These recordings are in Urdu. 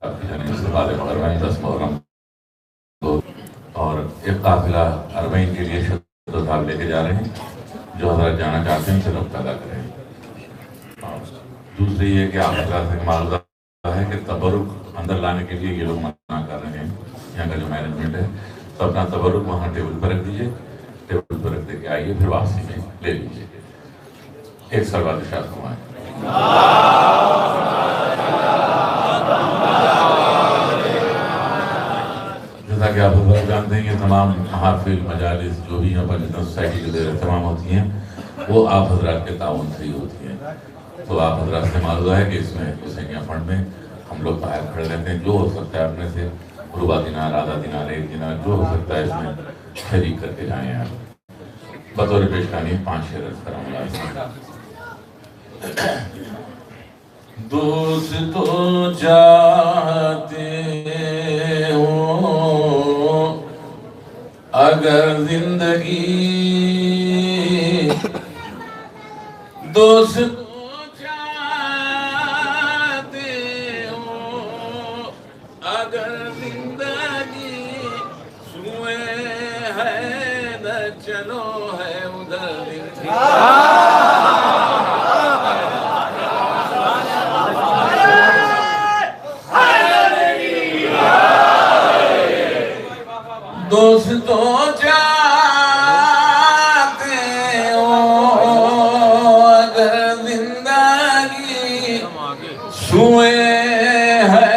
آپ کی جانب سے بعد مغربین 10 محرم کو اور ایک قافلہ عربین کے لیے شد و صاحب لے کے جا رہے ہیں، جو حضرات جانا چاہتے ہیں ان سے رابطہ ادا کریں۔ اور دوسری یہ کہ آپ حضرات سے معلومات ہے کہ تبرک اندر لانے کے لیے یہ لوگ منع کر رہے ہیں، یہاں کا جو مینجمنٹ ہے، تو اپنا تبرک وہاں ٹیبل پر رکھ دیجیے، ٹیبل پر رکھ دے کے آئیے، پھر واپسی میں لے لیجیے۔ ایک سال ارشاد فرمائیں۔ جیسا کہ آپ حضرات جانتے ہیں کہ تمام محافل مجالس جو بھی یہاں پر جتنا سوسائٹی کے زیر اہتمام ہوتی ہیں وہ آپ حضرات کے تعاون سے ہی ہوتی ہیں، تو آپ حضرات سے معلوم ہے کہ اس میں حسینیہ فنڈ میں ہم لوگ باہر کھڑے رہتے ہیں، جو ہو سکتا ہے اپنے سے ربع دینار، آدھا دینار، 1 دینار جو ہو سکتا ہے اس میں شریک کر کے جائیں۔ آپ بطور پیشکانی 5 شعر عرض کروں گا۔ دوست تو چاہتے ہوں اگر زندگی، دوست تو چاہتے ہوں اگر زندگی، سوئے ہے نہ چلو ہے ادھر دوست تو چاہتے ہو اگر زندگی، سوئے ہے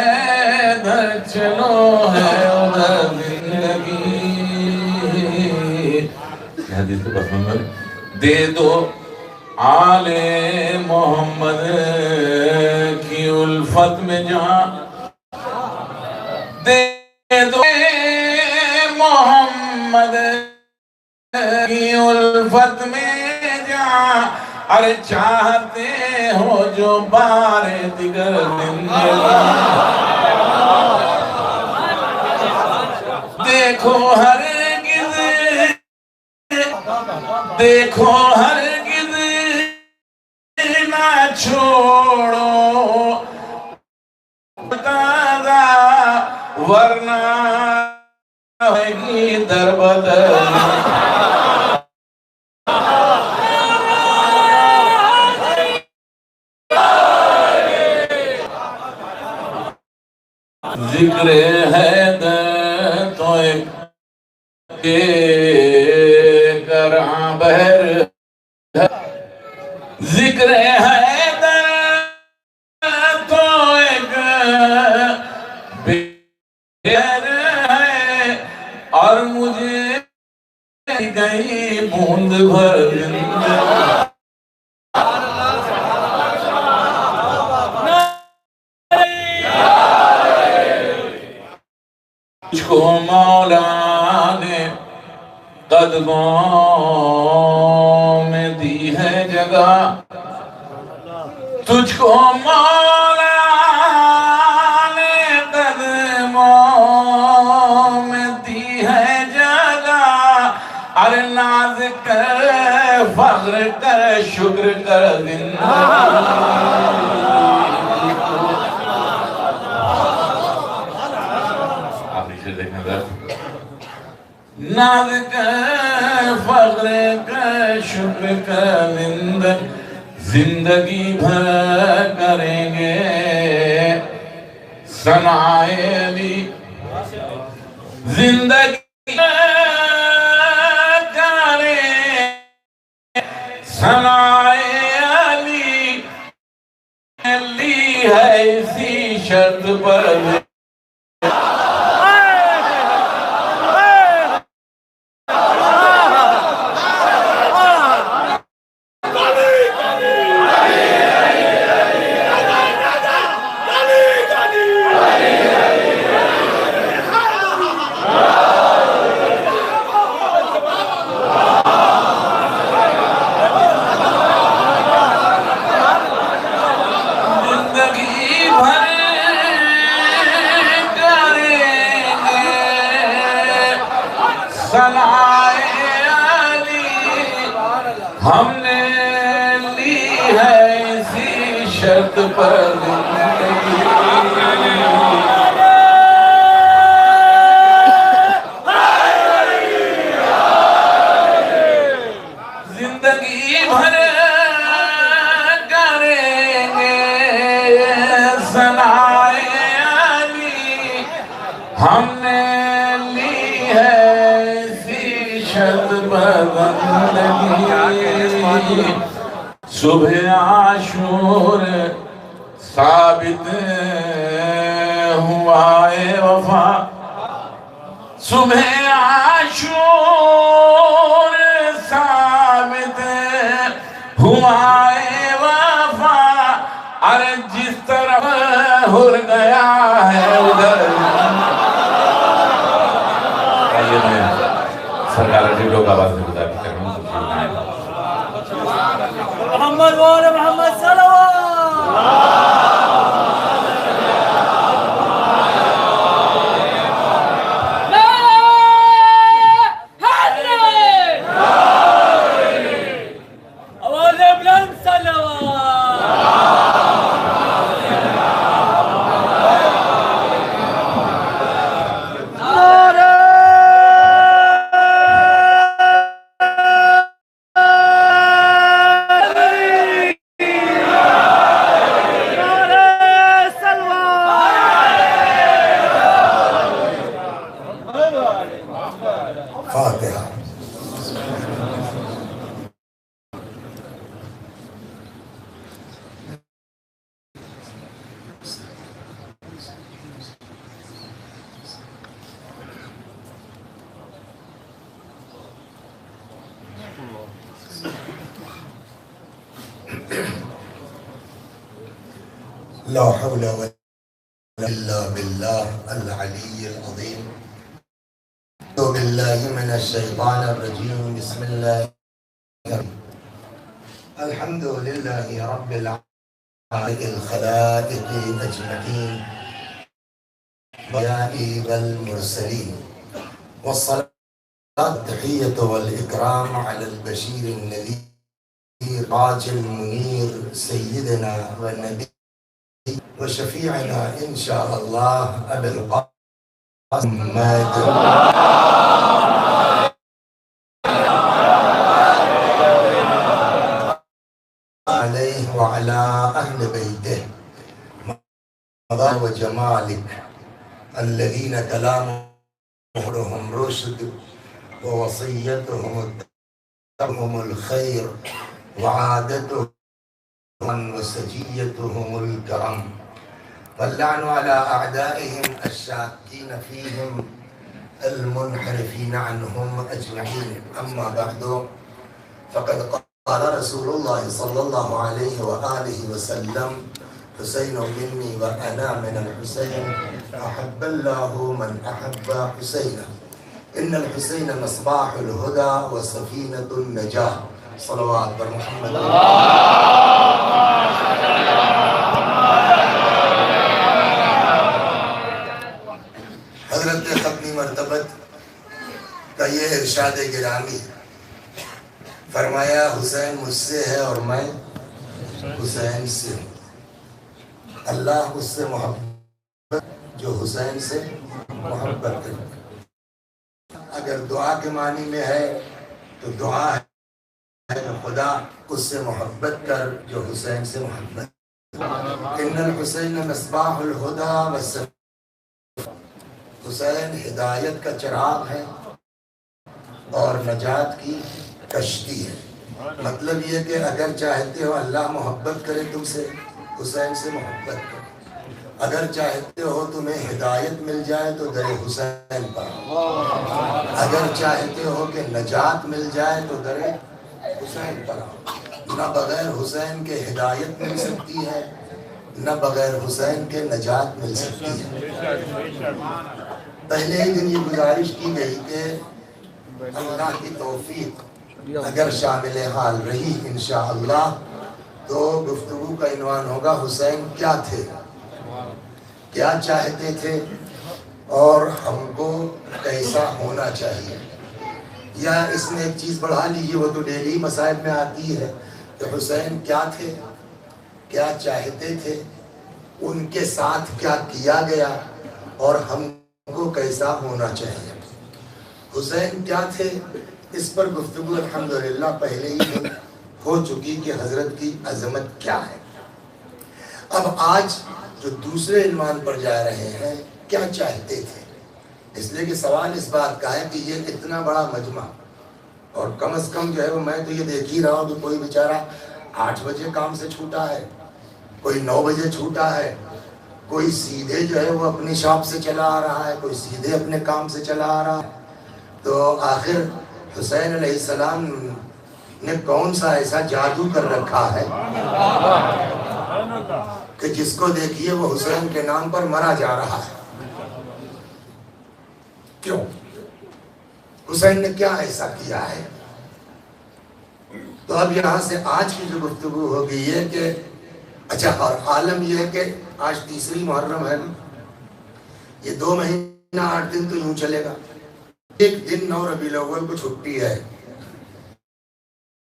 در چلو ہے ادھر زندگی۔ حدیث کے پس منظر دے دو آل محمد کی الفت میں جان، دے دو محمد کی الفت میں جان، ارے چاہتے ہو جو بار دیگر زندگی، دیکھو ہرگز، دیکھو ہرگز نہ چھوڑو تازہ، ورنہ ہے گی در بدر۔ ذکر حیدر تو ایک کے کراں بہر، ذکر حیدر تو ایک بہر ہے، اور مجھے گئی بوند بھر زندگی، تجھ کو مولا نے قدموں میں دی ہے جگہ، تجھ کو مولا نے قدموں میں دی ہے جگہ، ارے ناز کر، فخر کر، شکر کر زندگی۔ ناز کر، فخر کر، شکر کر زندگی بھر کریں گے ثنائے علی، زندگی کریں ثنائے علی، علی ہے اسی شرط پر ہم نے لی ہے اسی شرط پر زندگی۔ زندگی صبح عاشور ثابت ہوا اے وفا صبح عاشور ثابت ہوا اے وفا ارے جس طرف ہر گیا ہے ادھر آئیے میں سرکار ڈیڈو کا آواز میں گزاری کر رہا ہوں محمد وآل محمد صلوات لا حول ولا قوة إلا بالله العلي العظيم. أعوذ بالله من الشيطان الرجيم. بسم الله الحمد لله رب العالمين الخلائق أجمعين والأنبياء والمرسلين والصلاة والتحية والإكرام على البشير النذير الراج المنير سيدنا والنبي وشفيعنا إن شاء الله أبي القاسم محمد عليه وعلى أهل بيته مضى وجمالك الذين كلامهم رشد ووصيتهم الخير وعادتهم وسجيتهم الكرم واللعن على أعدائهم الشاكين فيهم المنحرفين عنهم أجمعين. أما بعد فقد قال رسول الله صلى الله عليه وآله وسلم حسين مني وأنا من الحسين أحب الله من أحب حسينا إن الحسين مصباح الهدى وسفينة النجاة. صلوات بر محمد حضرت ختمی مرتبت کا یہ ارشاد گرامی فرمایا حسین مجھ سے ہے اور میں حسین سے ہوں. اللہ اس سے محبت جو حسین سے محبت کرتا. اگر دعا کے معنی میں ہے تو دعا ہے خدا اس سے محبت کر جو حسین سے محبت. ان الحسین مصباح الہدی والسفینہ حسین ہدایت کا چراغ ہے اور نجات کی کشتی ہے. مطلب یہ کہ اگر چاہتے ہو اللہ محبت کرے تم سے حسین سے محبت کرو. اگر چاہتے ہو تمہیں ہدایت مل جائے تو در حسین پر. اگر چاہتے ہو کہ نجات مل جائے تو در حسین پر. نہ بغیر حسین کے ہدایت مل سکتی ہے نہ بغیر حسین کے نجات مل سکتی ہے. پہلے ہی دن یہ گزارش کی گئی کہ اللہ کی توفیق اگر شامل حال رہی انشاءاللہ تو گفتگو کا عنوان ہوگا حسین کیا تھے, کیا چاہتے تھے اور ہم کو کیسا ہونا چاہیے. یا اس میں ایک چیز بڑھا لیجیے, وہ تو ڈیلی مسائل میں آتی ہے کہ حسین کیا تھے, کیا چاہتے تھے, ان کے ساتھ کیا کیا گیا اور ہم کو کیسا ہونا چاہیے. حسین کیا تھے اس پر گفتگو الحمدللہ پہلے ہی ہو چکی کہ حضرت کی عظمت کیا ہے. اب آج جو دوسرے عنوان پر جا رہے ہیں کیا چاہتے تھے, اس لیے کہ سوال اس بات کا ہے کہ یہ اتنا بڑا مجمع اور کم از کم جو ہے وہ میں تو یہ دیکھ ہی رہا ہوں کہ کوئی بیچارہ 8 بجے کام سے چھوٹا ہے، کوئی 9 بجے چھوٹا ہے، کوئی سیدھے جو ہے وہ اپنی شاپ سے چلا آ رہا ہے، کوئی سیدھے اپنے کام سے چلا آ رہا ہے۔ تو آخر حسین علیہ السلام نے کون سا ایسا جادو کر رکھا ہے کہ جس کو دیکھیے وہ حسین کے نام پر مرا جا رہا ہے؟ کیوں؟ حسین نے کیا ایسا کیا ہے؟ تو اب یہاں سے آج کی جو گفتگو ہوگی یہ کہ اچھا، اور عالم یہ ہے کہ آج 3 محرم ہے نا، یہ 2 مہینہ 8 دن تو یوں چلے گا۔ ایک دن 9 ربیع الاول کو چھٹی ہے،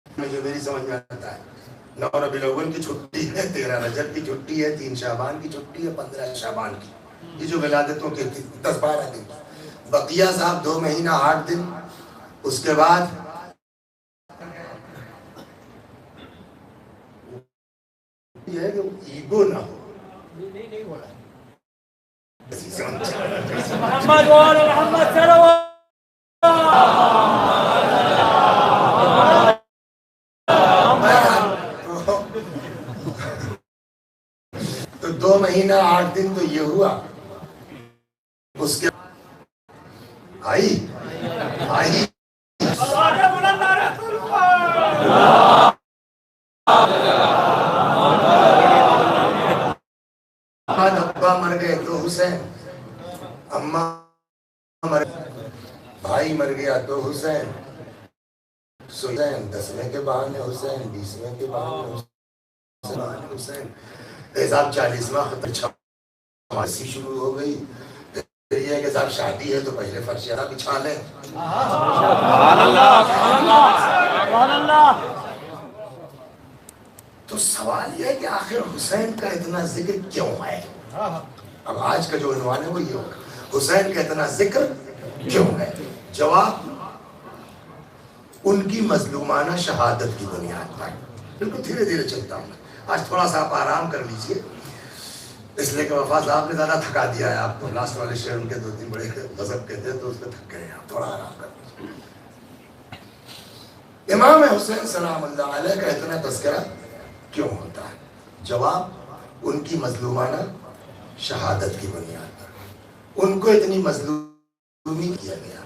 جو میری سمجھ میں آتا ہے 9 ربیع الاول کی چھٹی ہے، 13 رجب کی چھٹی ہے، 3 شعبان کی چھٹی ہے، 15 شعبان کی، یہ جو ولادتوں کے 10-12 دن، بقیہ صاحب 2 مہینہ 8 دن۔ اس کے بعد یہ ہے کہ ایگو نہ ہو، محمد وآل محمد صلوات تو 2 مہینہ 8 دن تو یہ ہوا۔ اس کے آئی ابا مر گئے تو حسین، اماں مر گئے، بھائی مر گیا تو حسین، 10ویں کے بہانے حسین، 20ویں کے بہانے حسین، صاحب 40واں خطر 86 شروع ہو گئی۔ پھر یہ ہے کہ صاحب شادی ہے تو پہلے فرشیرہ بچھا لیں۔ سبحان اللہ سبحان اللہ۔ تو سوال یہ ہے کہ آخر حسین کا اتنا ذکر کیوں ہے؟ اب آج کا جو عنوان ہے وہ یہ ہوگا، حسین کا اتنا ذکر کیوں ہے؟ جواب، ان کی مظلومانہ شہادت کی بنیاد پر۔ بالکل دھیرے دھیرے چلتا ہوں، آج تھوڑا سا آپ آرام کر لیجئے، اس لیے کہ وفا صاحب نے زیادہ تھکا دیا ہے آپ کو۔ لاسٹ والے شعر ان کے 2-3 بڑے غضب کے تھے تو اس پہ تھک گئے، آپ تھوڑا آرام کر لیجئے۔ امام حسین سلام اللہ علیہ کا اتنا تذکرہ کیوں ہوتا ہے؟ جواب، ان کی مظلومانہ شہادت کی بنیاد پر، ان کو اتنی مظلومی کیا گیا۔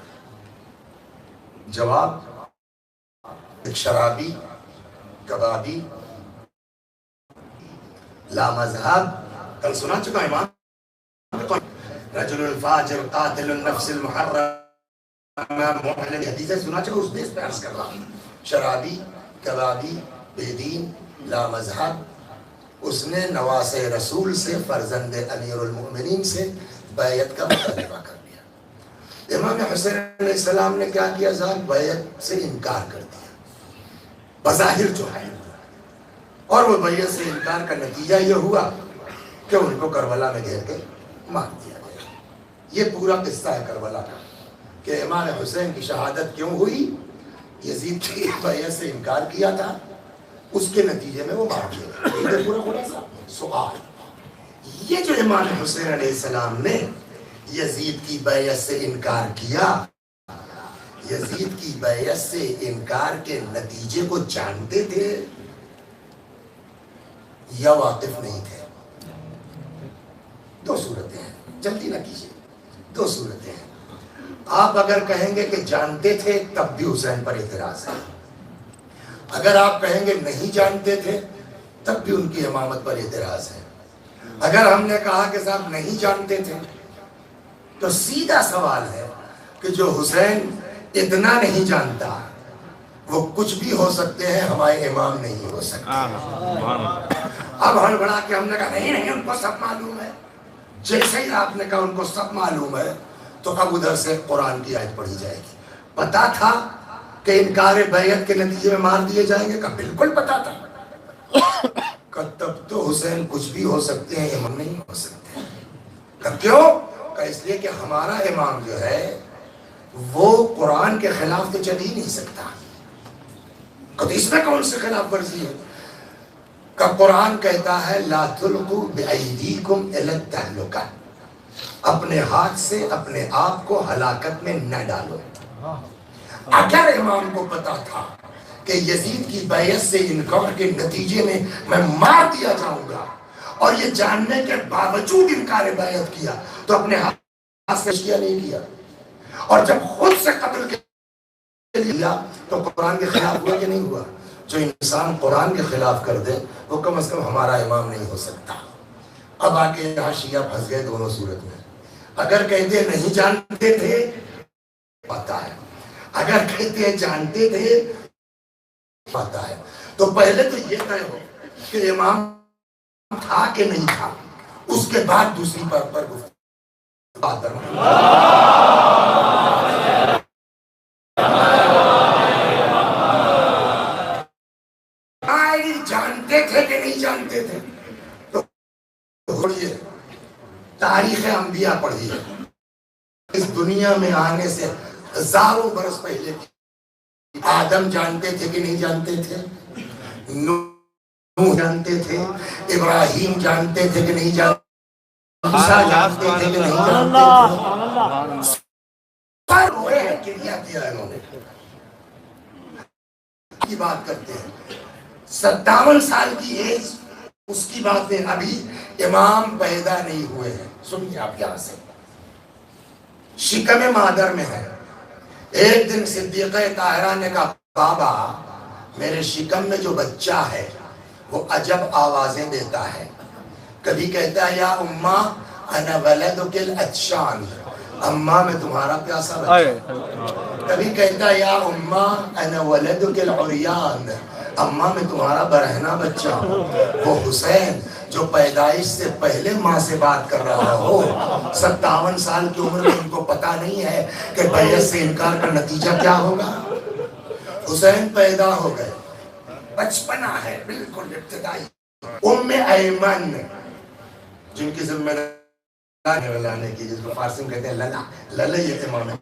جواب، ایک شرابی، کبابی، لامذہب، کل سنا چکا امام، رجل الفاجر قاتل النفس المحرم، حدیث سنا چکا، اس دیس پہ عرض کر رہا ہوں۔ شرابی، کبابی، بے دین، لامذہب، اس نے نواس رسول سے، فرزند امیر المؤمنین سے بیعت کا مطالبہ کر دیا۔ امام حسین علیہ السلام نے کیا کیا صاحب؟ بیعت سے انکار کر دیا بظاہر جو ہے، اور وہ بیعت سے انکار کا نتیجہ یہ ہوا کہ ان کو کربلا میں گھیر کے مار دیا گیا۔ یہ پورا قصہ ہے کربلا کا، کہ امام حسین کی شہادت کیوں ہوئی؟ یزید کی بیعت سے انکار کیا تھا، اس کے نتیجے میں وہ مار دیا گیا۔ یہ پورا خلاصہ سوال، یہ جو امام حسین علیہ السلام نے یزید کی بیعت سے انکار کیا، یزید کی بیعت سے انکار کے نتیجے کو جانتے تھے یا واقف نہیں تھے؟ 2 صورتیں ہیں، جلدی نہ کیجیے، 2 صورتیں ہیں۔ آپ اگر کہیں گے کہ جانتے تھے تب بھی حسین پر اعتراض ہے، اگر آپ کہیں گے نہیں جانتے تھے تب بھی ان کی امامت پر اعتراض ہے۔ اگر ہم نے کہا کہ صاحب نہیں جانتے تھے تو سیدھا سوال ہے کہ جو حسین اتنا نہیں جانتا وہ کچھ بھی ہو سکتے ہیں، ہمارے امام نہیں ہو سکتے۔ اب ہڑبڑا کے ہم نے کہا نہیں ان کو سب معلوم ہے، جیسے ہی آپ نے کہا ان کو سب معلوم ہے تو اب ادھر سے قرآن کی آیت پڑھی جائے گی۔ پتا تھا کہ انکار بیعت کے نتیجے میں مار دیے جائیں گے؟ کہ بالکل پتا تھا۔ کہ تب تو حسین کچھ بھی ہو سکتے ہیں، امام نہیں ہو سکتے۔ کہ کیوں؟ کہ اس لیے کہ ہمارا امام جو ہے وہ قرآن کے خلاف تو چل ہی نہیں سکتا۔ کہ اس میں کون سے خلاف ورزی ہے؟ کہ قرآن کہتا ہے لا تلقوا بأیدیکم الی التہلکہ، اپنے ہاتھ سے اپنے آپ کو ہلاکت میں نہ ڈالو۔ اگر امام کو پتا تھا کہ یزید کی بیعت سے انکار کے نتیجے میں میں مار دیا جاؤں گا اور یہ جاننے کے باوجود انکار بیعت کیا تو اپنے ہاتھ سے کیا نہیں کیا، اور جب خود سے قتل کے لیا تو قرآن کے خلاف ہوا کہ نہیں ہوا؟ جو انسان قرآن کے خلاف کر دے وہ کم از کم ہمارا امام نہیں ہو سکتا۔ اب آکے یہاں شیعہ پھنس گئے دونوں صورت میں، اگر کہتے نہیں جانتے تھے پتا ہے، اگر کہتے جانتے تھے پتا ہے، تو پہلے تو یہ طے ہو کہ امام تھا کہ نہیں تھا، اس کے بعد دوسری بات پر بات جانتے تھے کہ نہیں جانتے تھے؟ تو پڑھیے تاریخ انبیاء پڑھیے، اس دنیا میں آنے سے ہزاروں برس پہلے آدم جانتے تھے کہ نہیں جانتے تھے؟ نوح جانتے تھے، ابراہیم جانتے تھے کہ نہیں جانتے، موسیٰ جانتے تھے کہ نہیں جانتے تھے؟ پر ہوئے ہیں کیا کیا انہوں نے کی بات کرتے ہیں 57 سال کی ایج، اس کی باتیں ابھی امام پیدا نہیں ہوئے ہیں۔ سنیے آپ یہاں سے، شکم مادر میں ہے۔ ایک دن صدیقہ طاہرہ نے کہا بابا میرے شکم میں جو بچہ ہے وہ عجب آوازیں دیتا ہے، کبھی کہتا ہے یا اماں انا ولدک العطشان، اماں میں تمہارا پیاسا بچہ، کبھی کہتا ہے یا اماں انا ولدک العریان، اماں میں تمہارا برہنہ بچہ ہوں۔ وہ حسین جو پیدائش سے پہلے ماں سے بات کر رہا ہو، 57 سال کی عمر میں ان کو پتا نہیں ہے کہ بیعت سے انکار کا نتیجہ کیا ہوگا۔ حسین پیدا ہو گئے، بچپنا ہے بالکل ابتدائی۔ ام ایمن جن کی ذمہ داری لانے کی، جس کو فارسی میں کہتے ہیں للا، للا یہ امام ہے۔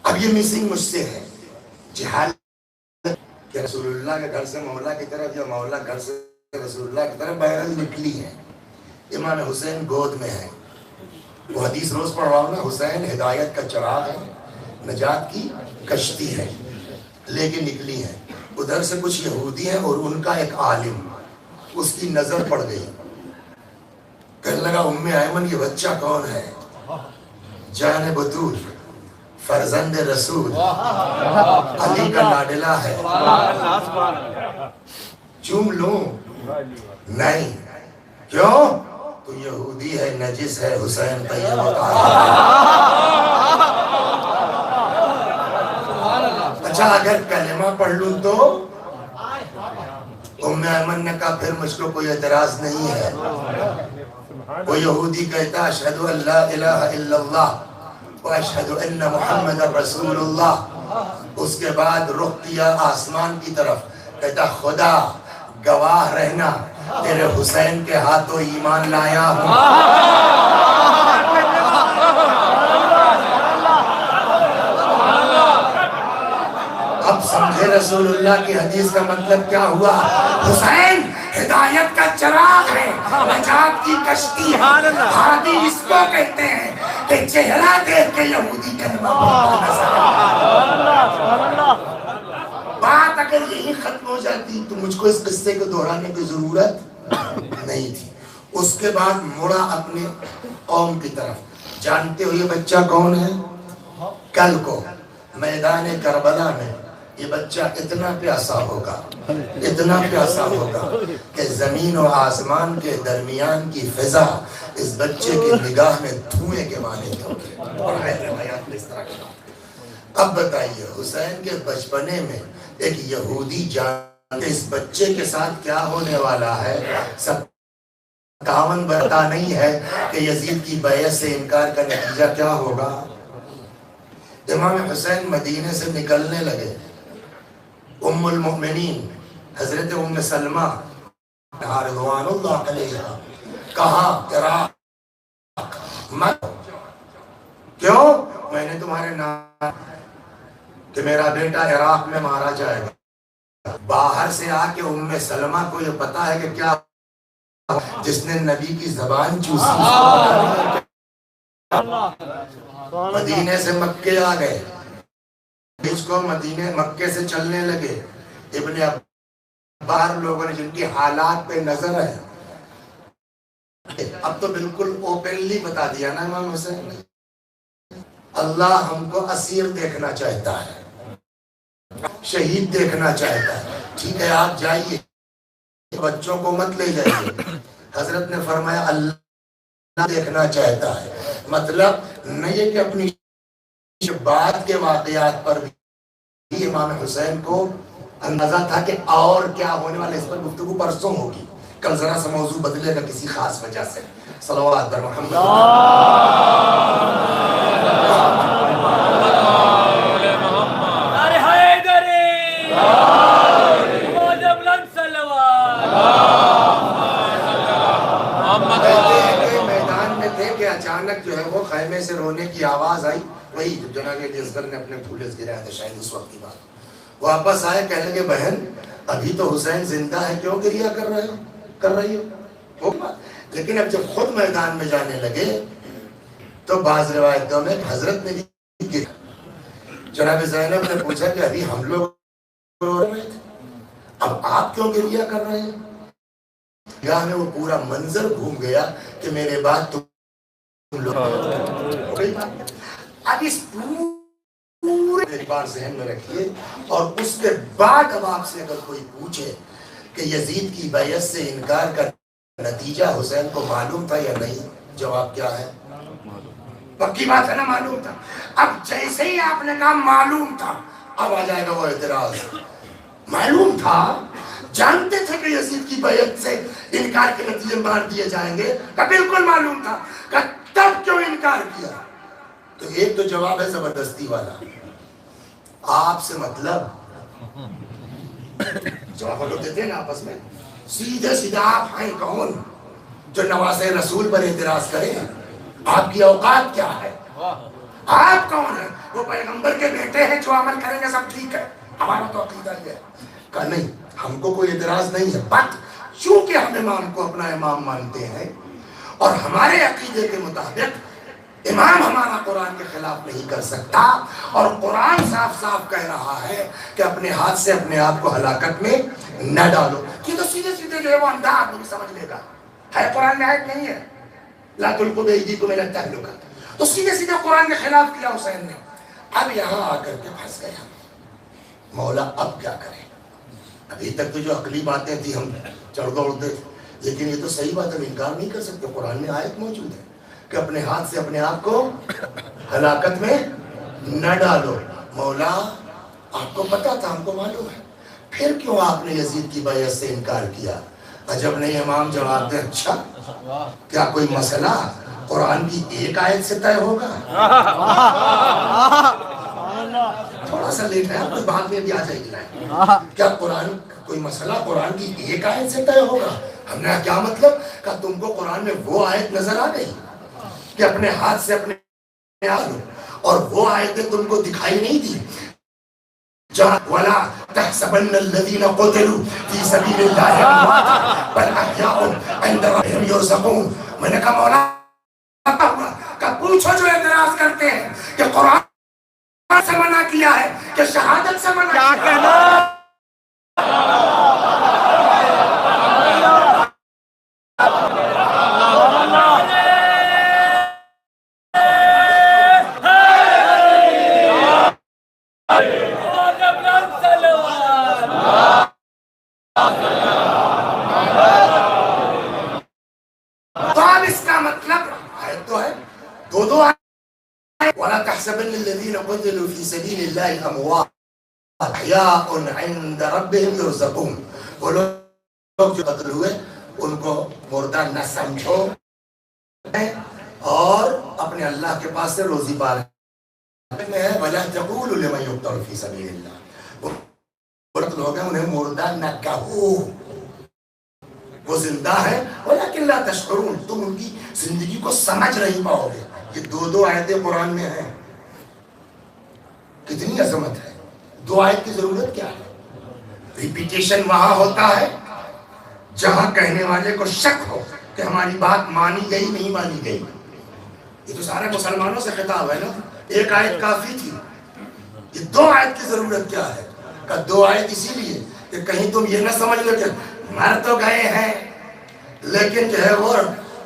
اب یہ مسنگ مجھ سے ہے جہالت کہ رسول اللہ کے گھر سے مولا کی طرف یا مولا گھر سے رسول اللہ کی طرف بہرحال نکلی ہے۔ امام حسین گود میں ہے، وہ حدیث روز پڑھ رہا ہوں نا، حسین ہدایت کا چراغ ہے، نجات کی کشتی ہے، لیکن نکلی ہے۔ ادھر سے کچھ یہودی ہیں اور ان کا ایک عالم، اس کی نظر پڑ گئی، کہنے لگا ام ایمن یہ بچہ کون ہے؟ جان بطول فرزند رسول علی کا لاڈلہ ہے، چوم لوں؟ نہیں، کیوں؟ تو یہودی ہے، نجس ہے، حسین طیب و طاہر ہے۔ اچھا اگر کلمہ پڑھ لوں تو؟ ام ایمن نے کہا پھر مجھ کو کوئی اعتراض نہیں ہے۔ وہ یہودی کہتا اشہدو ان لا الہ الا اللہ واشہدو ان محمد رسول اللہ، اس کے بعد رخ کیا آسمان کی طرف، کہتا خدا گواہ رہنا تیرے حسین کے ہاتھوں ایمان لایا ہوں۔ اب سمجھے رسول اللہ کی حدیث کا مطلب کیا ہوا؟ حسین ہدایت کا چراغ ہے، نجات کی کشتی ہے۔ ہادی اس کو کہتے ہیں کہ چہرہ دیکھ کے یہودی کلمہ پڑھتا نظر آتا۔ بات اگر یہی ختم ہو جاتی تو مجھ کو اس قصے کو دہرانے کی ضرورت نہیں تھی۔ اس کے بعد مڑا اپنے قوم کی طرف، جانتے ہو یہ بچہ کون ہے؟ کل کو میدان کربلا میں یہ بچہ اتنا پیاسا ہوگا، اتنا پیاسا ہوگا کہ زمین و آسمان کے درمیان کی فضا اس بچے کی نگاہ میں دھوئیں کے معنی ہوگی۔ اور ہے روایات میں اس طرح کی بات۔ اب بتائیے حسین کے بچپنے میں ایک یہودی جان کہ اس بچے کے ساتھ کیا ہونے والا ہے، 57 بتا نہیں ہے کہ یزید کی بیعت سے انکار کا نتیجہ کیا ہوگا۔ امام حسین مدینے سے نکلنے لگے، ام المؤمنین حضرت ام سلمہ رضوان اللہ علیہ کہا عراق مت، کیوں؟ میں نے تمہارے نام کہ میرا بیٹا عراق میں مارا جائے گا۔ باہر سے آ کے ام سلمہ کو یہ پتا ہے کہ کیا جس نے نبی کی زبان چوسی، مدینے سے مکے آ گئے، اس کو مدینے مکے سے چلنے لگے، ابن باہر لوگوں نے جن کی حالات پہ نظر ہے، اب تو بالکل اوپنلی بتا دیا نا امام حسین نے، اللہ ہم کو اسیر دیکھنا چاہتا ہے، شہید دیکھنا چاہتا ہے، ٹھیک ہے آپ جائیے، بچوں کو مت لے جائیے۔ حضرت نے فرمایا اللہ دیکھنا چاہتا ہے، مطلب نہیں ہے کہ اپنی بعد کے واقعات پر بھی امام حسین کو اندازہ تھا کہ اور کیا ہونے والے، اس پر گفتگو پرسوں ہوگی، کل ذرا سا موضوع بدلے گا کسی خاص وجہ سے۔ صلوات بر محمد۔ میدان میں تھے کہ اچانک جو ہے وہ خیمے سے رونے کی آواز آئی، وہی جناب علی اصغر نے اپنے پھولے گرایا تھا، شاید اس وقت کی بات۔ واپس آئے، کہنے لگے بہن ابھی تو حسین زندہ ہے، کیوں گریہ کر رہی ہو؟ لیکن اب جب خود میدان میں جانے لگے تو بعض روایتوں میں حضرت نے بھی گرا۔ جناب زینب نے پوچھا کہ ابھی ہم لوگ رو رہے تھے، اب آپ کیوں گریہ کر رہے ہیں؟ گاہ میں وہ پورا منظر گھوم گیا کہ میرے بعد تم لوگ ہو گئی بات۔ اب اس پورے ایک بار ذہن میں رکھیے، اور اس کے بعد اب آپ سے اگر کوئی پوچھے کہ یزید کی بیعت سے انکار کا نتیجہ حسین کو معلوم تھا یا نہیں، جواب کیا ہے؟ پکی بات ہے نا، معلوم تھا۔ اب جیسے ہی آپ نے کہا معلوم تھا، اب آ جائے گا وہ اعتراض۔ معلوم تھا، جانتے تھے کہ یزید کی بیعت سے انکار کے نتیجے مار دیے جائیں گے، کہ بالکل معلوم تھا، کہ تب کیوں انکار کیا؟ تو ایک تو جواب ہے زبردستی والا، آپ سے مطلب جواب لوگ دیتے ہیں نا آپس میں، سیدھے سیدھا آپ ہیں کون جو نواز رسول پر اعتراض کریں؟ آپ کی اوقات کیا ہے؟ آپ کون ہیں؟ وہ پیغمبر کے بیٹے ہیں، جو عمل کریں گے سب ٹھیک ہے، ہمارا تو عقیدہ یہ ہے۔ کہا نہیں، ہم کو کوئی اعتراض نہیں ہے، بٹ چونکہ ہم امام کو اپنا امام مانتے ہیں اور ہمارے عقیدے کے مطابق امام ہمارا قرآن کے خلاف نہیں کر سکتا، اور قرآن صاف صاف کہہ رہا ہے کہ اپنے ہاتھ سے اپنے آپ کو ہلاکت میں نہ ڈالو۔ یہ تو سیدھے سیدھے جو ہے وہ اندھا آدمی سمجھ لے گا، ہے قرآن میں آیت نہیں ہے لا تلقوا بأیدیکم الی التہلکہ، تو سیدھے سیدھے قرآن کے خلاف کیا حسین نے۔ اب یہاں آ کر کے پھنس گیا مولا، اب کیا کریں؟ ابھی تک تو جو عقلی باتیں تھی ہم چڑھ دوڑتے تھے، لیکن یہ تو صحیح بات ہے، ہم انکار نہیں کر سکتے، قرآن میں آیت موجود ہے کہ اپنے ہاتھ سے اپنے آپ کو ہلاکت میں نہ ڈالو۔ مولا آپ کو پتا تھا، ہم کو معلوم ہے، پھر کیوں آپ نے یزید کی بیعت سے انکار کیا؟ عجب نہیں امام جواب دے، اچھا کیا کوئی مسئلہ قرآن کی ایک آیت سے طے ہوگا؟ تھوڑا سا لیٹ ہے، کوئی بعد میں بھی آ جائے گی، کیا قرآن کوئی مسئلہ قرآن کی ایک آیت سے طے ہوگا؟ ہم نے کیا مطلب کہ تم کو قرآن میں وہ آیت نظر آ گئی کہ اپنے ہاتھ سے اپنے آپ، اور وہ آیتیں تم کو دکھائی نہیں دی جہاں وَلَا تَحْسَبَنَّ الَّذِينَ قُتِلُوا فِي سَبِيلِ اللَّهِ أَمْوَاتٌ بَلْ أَحْيَاءٌ عِندَ رَبِّهِمْ يُرْزَقُونَ۔ میں نے کہا مولا کہ پوچھو جو اعتراض کرتے ہیں کہ قرآن سے منع کیا ہے کہ شہادت سے منع کیا ہے؟ تو اب اس کا مطلب آیت تو ہے، دو آیت، وَلَا تَحْسَبَنَّ الَّذِينَ قُتِلُوا فِي سَبِيلِ اللَّهِ أَمْوَاتٌ أَحْيَاءٌ عِندَ رَبِّهِمْ يُرْزَقُونَ۔ وہ لوگ جو قتل ہوئے ان کو مردہ نہ سمجھو اور اپنے اللہ کے پاس سے روزی پا رہے ہیں۔ وَلَا تَقُولُوا لِمَنْ يُقْتَلُ فِي سَبِيلِ اللَّهِ، وہ لوگ ہیں انہیں مردہ نہ کہو، وہ زندہ ہے، ولیکن لا تشعرون، تم ان کی زندگی کو سمجھ نہیں پاؤ گے۔ یہ دو آیتیں قرآن میں ہیں، کتنی عظمت ہے، دو آیت کی ضرورت کیا ہے؟ ریپیٹیشن وہاں ہوتا ہے جہاں کہنے والے کو شک ہو کہ ہماری بات مانی گئی نہیں مانی گئی۔ یہ تو سارے مسلمانوں سے خطاب ہے نا، ایک آیت کافی تھی یہ دو آیت کی ضرورت کیا ہے؟ کہ دو آیت اسی لیے کہ کہیں تم یہ نہ سمجھ لو کہ مر تو گئے ہیں لیکن جو ہے وہ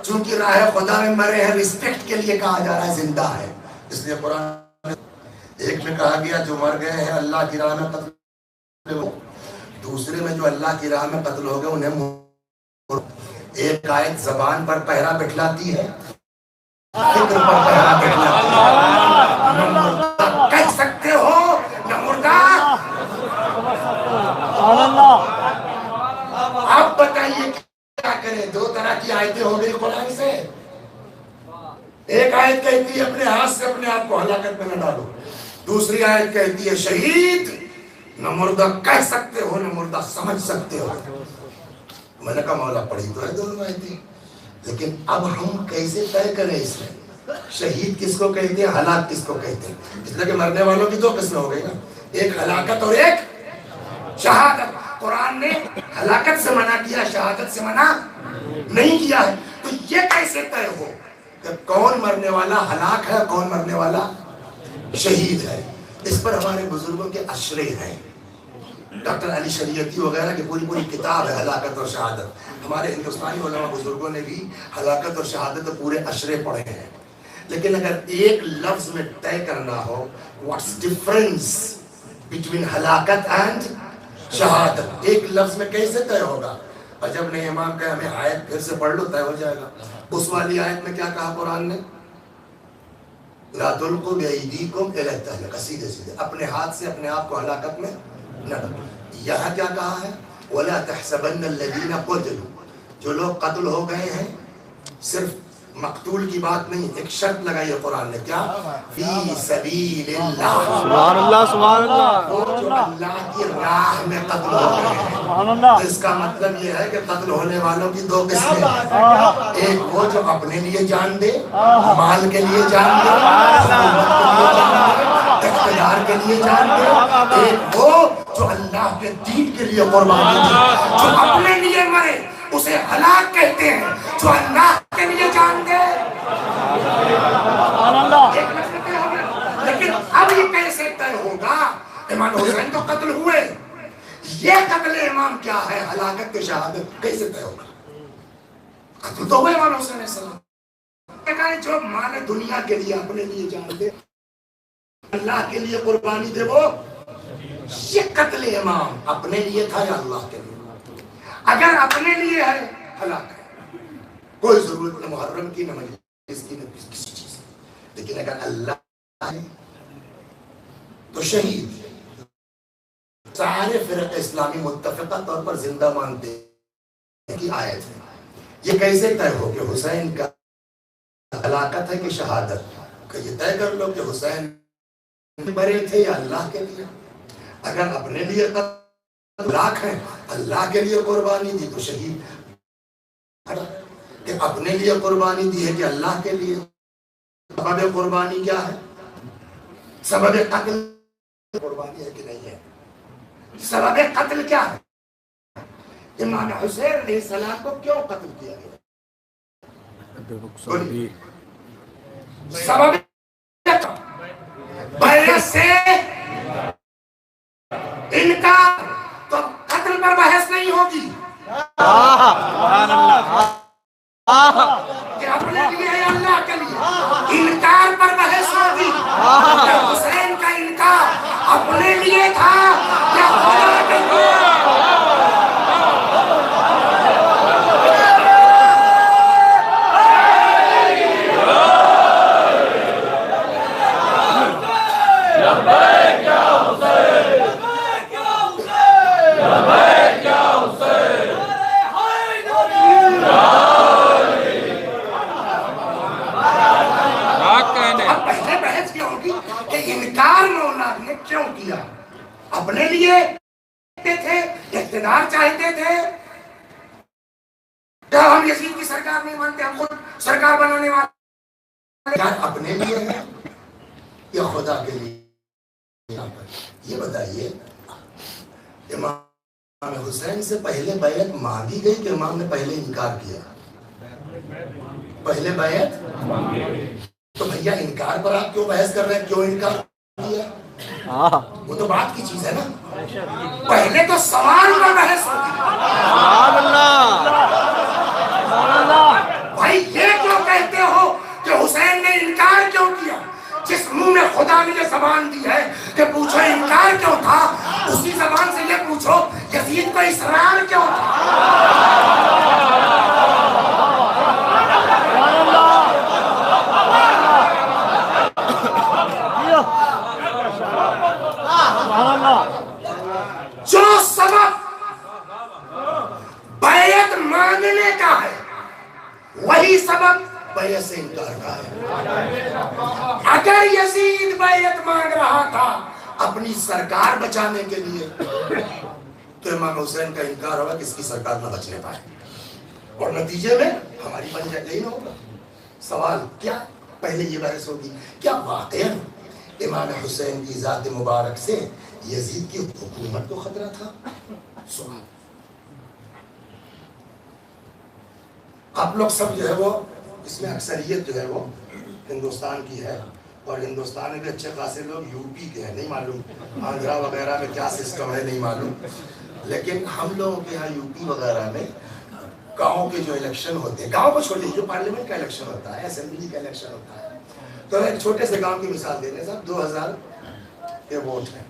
چونکہ راہ خدا میں مرے ہیں، رسپیکٹ کے لیے کہا جا رہا ہے زندہ ہے. اس لیے قرآن ایک میں کہا گیا جو مر گئے ہیں اللہ کی راہ میں قتل ہو، دوسرے میں جو اللہ کی راہ میں قتل ہو گئے انہیں ایک آیت زبان پر پہرا بٹھلاتی ہے، فکر پر پہرا بٹھلاتی ہے. نہ مردہ کہہ سکتے ہو نہ مردہ. آپ بتائیے کیا کریں؟ دو طرح کی آیتیں ہو گئی قرآن سے. ایک آیت کہتی ہے اپنے ہاتھ سے اپنے آپ کو ہلاکت میں نہ ڈالو، دوسری آیت کہتی ہے شہید نہ مردہ کہہ سکتے ہو نہ مردہ سمجھ سکتے ہو. میں نے کہا مولا پڑھی تو ہے دونوں آیتیں، لیکن اب ہم کیسے طے کریں اس میں شہید کس کو کہتے ہیں ہلاک کس کو کہتے ہیں؟ اس لیے کہ مرنے والوں کی دو قسمیں ہو گئی نا، ایک ہلاکت اور ایک شہادت. قرآن نے ہلاکت سے منع کیا، شہادت سے منع نہیں کیا ہے. تو یہ کیسے طے ہو کہ کون مرنے والا ہلاک ہے کون مرنے والا شہید ہے؟ اس پر ہمارے بزرگوں کے اشرے ہیں. ڈاکٹر علی شریعتی وغیرہ کی پوری کتاب ہے ہلاکت اور شہادت. ہمارے ہندوستانی علماء بزرگوں نے بھی ہلاکت اور شہادت پورے اشرے پڑھے ہیں. لیکن اگر ایک لفظ میں طے کرنا ہو واٹس ڈفرنس بٹوین ہلاکت اینڈ شہادت، ایک لفظ میں کیسے طے ہوگا؟ اور جب نے امام کہا ہمیں آیت پھر سے پڑھ لو طے ہو جائے گا. اس والی آیت میں کیا کہا قرآن نے؟ لا تلقوا بأیدیکم الی التہلکہ، سیدھے سیدھے اپنے ہاتھ سے اپنے آپ کو ہلاکت میں نہ ڈالو. یہاں کیا کہا ہے؟ وَلَا تَحْسَبَنَّ الَّذِينَ قُتِلُوا، جو لوگ قتل ہو گئے ہیں. صرف مقتول کی بات نہیں، ایک شرط لگائی ہے قرآن نے، کیا؟ فی سبیل اللہ، سبحان اللہ سبحان اللہ. وہ جو اللہ کی راہ میں قتل ہو گئے ہیں. اس کا مطلب یہ ہے کہ قتل ہونے والوں کی دو قسمیں ہیں. ایک وہ جو اپنے لیے جان دے، مال کے لیے جان دے، اقتدار کے لیے جان دے. ایک وہ جو اللہ کے دین کے لیے قربانی دے. جو اپنے لیے مرے اسے ہلاک کہتے ہیں، جو اللہ کے لیے جان دے. لیکن اب یہ کیسے طے ہوگا؟ امام حسین تو قتل ہوئے، یہ قتل امام کیا ہے؟ ہلاکت کی شہادت کیسے طے ہوگا؟ قتل تو ہوئے امام حسین علیہ السلام. جو مال دنیا کے لیے اپنے لیے جان دے، اللہ کے لیے قربانی دے، وہ یہ قتل امام اپنے لیے تھا یا اللہ کے لیے؟ اگر اپنے لیے ہے ہلاک ہے، کوئی ضرورت نہ محرم کی نہ مجلس کی نہ کسی چیز. لیکن اگر اللہ ہے تو شہید. سارے فرقہ اسلامی متفقہ طور پر زندہ مانتے ہیں کہ آیت ہے. یہ کیسے طے ہو کہ حسین کا ہلاکت ہے کہ شہادت؟ کہ یہ طے کر لو کہ حسین مرے تھے یا اللہ کے لیے. اگر اپنے لیے ہلاک ہے، اللہ کے لیے قربانی دی تو شہید. کہ اپنے لیے قربانی دی ہے کہ اللہ کے لیے؟ سبب قربانی کیا ہے؟ سبب قتل قربانی ہے کہ نہیں ہے؟ سبب قتل کیا ہے؟ امام حسین علیہ السلام کو کیوں قتل کیا گیا؟ سبب بیعت سے انکار، تو قتل پر بحث نہیں ہوگی کہ اپنے لیے ہے اللہ کے لیے. انکار پر بحث ہوگی کہ حسین کا انکار اپنے لیے تھا یا خدا کے لیے. کیوں کیا؟ اپنے لیے تھے، اقتدار چاہتے تھے. ہم یزید کی سرکار نہیں مانتے، ہم خود سرکار بنانے والے. اپنے لیے ہے یا خدا کے لیے؟ یہ بتائیے. امام حسین سے پہلے بیعت مانگی گئی کہ امام نے پہلے انکار کیا؟ پہلے بیعت. تو بھیا انکار پر آپ کیوں بحث کر رہے ہیں؟ کیوں انکار کیا؟ وہ تو بات کی چیز ہے نا. پہلے تو سوال کا بحث ہوتی بھائی یہ کیوں کہتے ہو کہ حسین نے انکار کیوں کیا؟ جس منہ میں خدا نے یہ زبان دی ہے کہ پوچھو انکار کیوں تھا، اسی زبان سے یہ پوچھو یزید کو اصرار کیوں تھا؟ جو سبب بیعت مانگنے کا ہے وہی سبب بیعت سے انکار کا ہے. اگر یزید بیعت مانگ رہا تھا اپنی سرکار بچانے کے لیے تو امام حسین کا انکار ہوگا کہ اس کی سرکار نہ بچنے پائے، اور نتیجے میں ہماری بن جائے نہ ہوگا. سوال کیا پہلے یہ بحث ہوگی کیا واقعا امام حسین کی ذات مبارک سے یزید کی حکومت کو خطرہ تھا؟ سوال. آپ لوگ سب جو ہے وہ اس میں اکثریت جو ہے وہ ہندوستان کی ہے، اور ہندوستان میں بھی اچھے خاصے لوگ یو پی کے ہیں، نہیں معلوم آندھرا وغیرہ میں کیا سسٹم ہے نہیں معلوم، لیکن ہم لوگوں کے یہاں یو پی وغیرہ میں گاؤں کے جو الیکشن ہوتے ہیں، گاؤں کو چھوڑیے جو پارلیمنٹ کا الیکشن ہوتا ہے، اسمبلی کا الیکشن ہوتا ہے، تو ایک چھوٹے سے گاؤں کی مثال دے رہے صاحب 2000 کے ووٹ ہیں،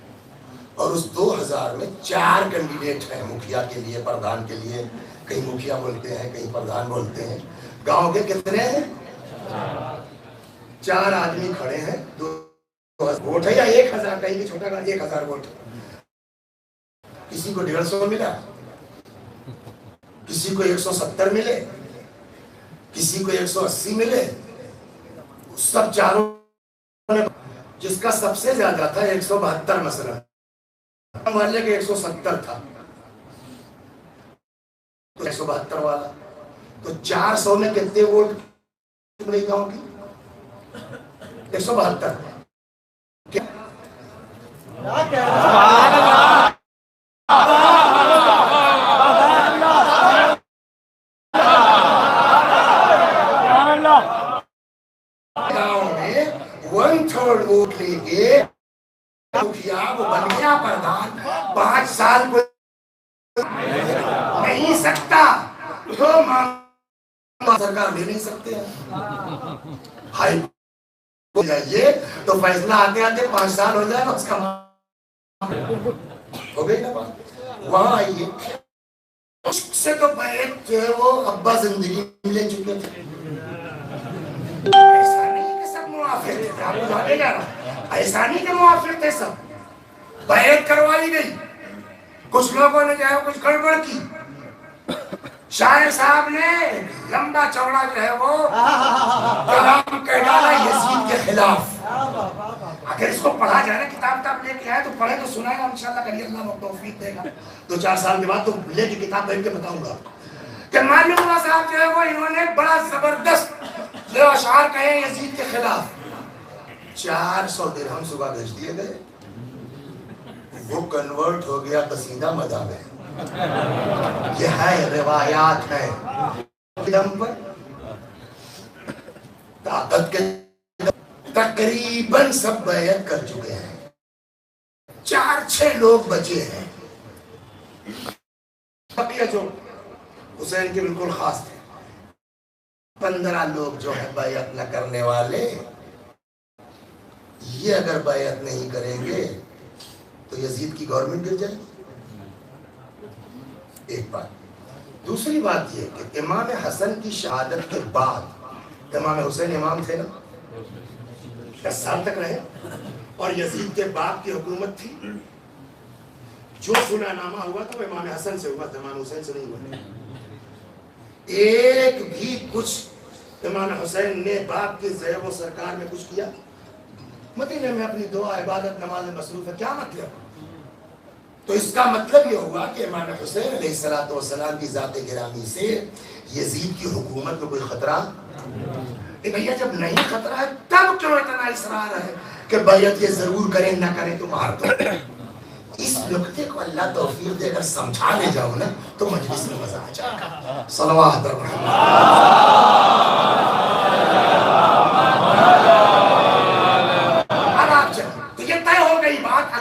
اور اس 2000 میں 4 کینڈیڈیٹ ہیں مکھیا کے لیے، پردھان کے لیے، کہیں مکھیا بولتے ہیں کہیں پردھان بولتے ہیں. گاؤں کے کتنے ہیں؟ 4 آدمی کھڑے ہیں، 2 ووٹ ہے یا 1000، کہیں بھی چھوٹا گاؤں 1000 ووٹ. کسی کو 150 ملا، کسی کو 170 ملے، کسی کو 180 ملے، سب چاروں جس کا سب سے زیادہ تھا 172 مثلا، مان لیا کہ 170 تھا تو 172 والا، تو 400 میں کتنے ووٹ ملے گاؤں کی؟ 172. گاؤں میں 1/3 ووٹ لے کے مکھیا وہ بن گیا پردھان. 5 سال کو نہیں سکتا تو سرکار لے نہیں سکتے ہیں. ہائی ہو جائیے تو فیصلہ آتے آتے 5 سال ہو جائے گا، اس کا ہو گئی نا بات. وہاں آئیے عشق سے تو بیعت جو ہے وہ ابا زندگی لے چکے تھے. ایسا نہیں کہ سب موافق تھے، آپ کو جانے جا رہا، ایسا نہیں کہ موافق تھے سب. بیعت کروائی گئی، کچھ لوگوں نے جو ہے کچھ گڑبڑ کی. شاعر صاحب نے لمبا چوڑا جو ہے وہ کلام کہہ ڈالا یزید کے خلاف. اگر اس کو پڑھا جائے نا، کتاب لے کے آئے تو پڑھے تو سنائے گا انشاءاللہ، کبھی اللہ توفیق دے گا. 2-4 سال کے بعد تو لے کے کتاب بیٹھ کے بتاؤں گا کہ معلوم ہوا صاحب جو ہے وہ انہوں نے بڑا زبردست جو اشعار کہے یزید کے خلاف. 400 درہم صبح بھیج دیے گئے، وہ کنورٹ ہو گیا قصیدہ مدح میں. یہ ہے روایات ہے دم پر طاقت کے تقریباً سب بیعت کر چکے ہیں، 4-6 لوگ بچے ہیں. بقیہ جو حسین کے بالکل خاص تھے 15 لوگ جو ہے بیعت نہ کرنے والے. یہ اگر بیعت نہیں کریں گے تو یزید کی گورنمنٹ گر جائے. ایک بات. دوسری بات یہ کہ امام حسن کی شہادت کے بعد امام حسین امام تھے نا، 10 سال تک رہے، اور یزید کے باپ کی حکومت تھی. جو صلح نامہ ہوا تھا وہ امام حسن سے ہوا تھا، امام حسین سے نہیں ہوا. ایک بھی کچھ امام حسین نے باپ کے زیب و سرکار میں کچھ کیا؟ مدینے میں اپنی دعا عبادت نماز مصروف ہے، کیا مطلب؟ تو اس کا مطلب یہ ہوا کہ امام حسین علیہ السلام کی ذات گرامی سے یزید کی حکومت کو کوئی خطرہ نہیں. بھیا جب نہیں خطرہ ہے تب کیوں اتنا اصرار ہے کہ بیعت یہ ضرور کریں، نہ کریں تو مار دو. اس نقطے کو اللہ توفیق دے کر سمجھا لے جاؤ نا تو مجلس میں مزہ آ جائے گا. صلوات اب آپ چلیں. تو یہ طے ہو گئی بات.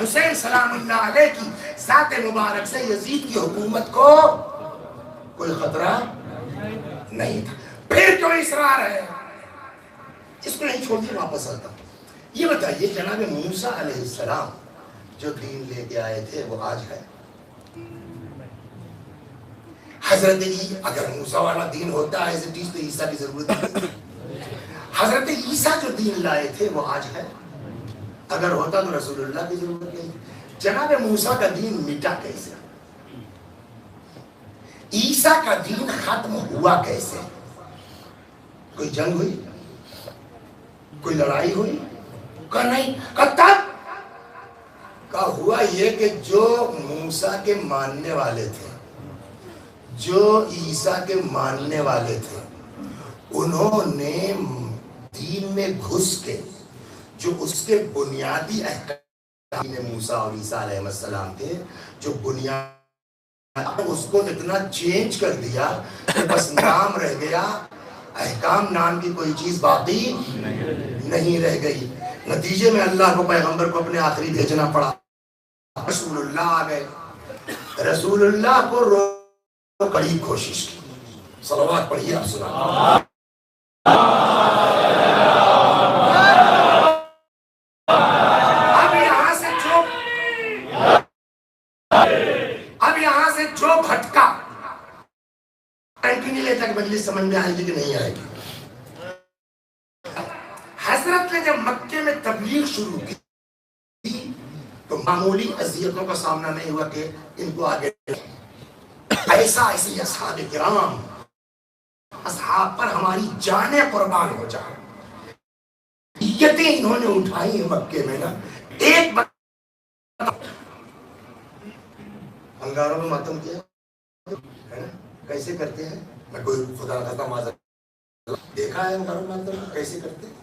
حسین سلام اللہ علیہ کی ذات مبارک سے یزید کی حکومت کو کوئی خطرہ نہیں تھا. پھر کیوں اصرار ہے؟ اس کو نہیں چھوڑیے، واپس آتا ہوں. یہ بتائیے جناب موسیٰ علیہ السلام جو دین لے کے آئے تھے وہ آج ہے؟ حضرت اگر موسیٰ والا دین ہوتا ہے تو عیسیٰ کی ضرورت نہیں. حضرت عیسیٰ جو دین لائے تھے وہ آج ہے؟ اگر ہوتا تو رسول اللہ کی ضرورت نہیں. جناب موسیٰ کا دین مٹا کیسے؟ عیسیٰ کا دین ختم ہوا کیسے؟ کوئی جنگ ہوئی؟ کوئی لڑائی ہوئی؟ کہ نہیں. تب کا ہوا یہ کہ جو موسیٰ کے ماننے والے تھے، جو عیسیٰ کے ماننے والے تھے، انہوں نے دین میں گھس کے جو اس کے بنیادی احکام موسیٰ اور عیسیٰ علیہ السلام تھے، جو بنیاد اس کو اتنا چینج کر دیا کہ بس نام رہ گیا، احکام نام کی کوئی چیز باقی نہیں رہ گئی. نتیجے میں اللہ کو پیغمبر کو اپنے آخری بھیجنا پڑا. رسول اللہ آ گئے. رسول اللہ کو روکنے کی بڑی کوشش کی. صلوات پڑھیے آپ سنا. اب یہاں سے جو بھٹکا نہیں لیتا کہ مجلس سمجھ میں آئے گی کہ نہیں آئے گی. حضرت نے جب مکے میں تبلیغ شروع کی تو معمولی اذیتوں کا سامنا نہیں ہوا کہ ان کو آگے ایسے اصحاب کرام، اصحاب پر ہماری جانیں قربان ہو جائیں. اذیتیں انہوں نے اٹھائی ہیں مکے میں نا. ایک بار انگاروں میں ماتم کیا کیسے کرتے ہیں؟ میں کوئی خدا خطا معذرت دیکھا ہے انگاروں میں ماتم کیسے کرتے ہیں.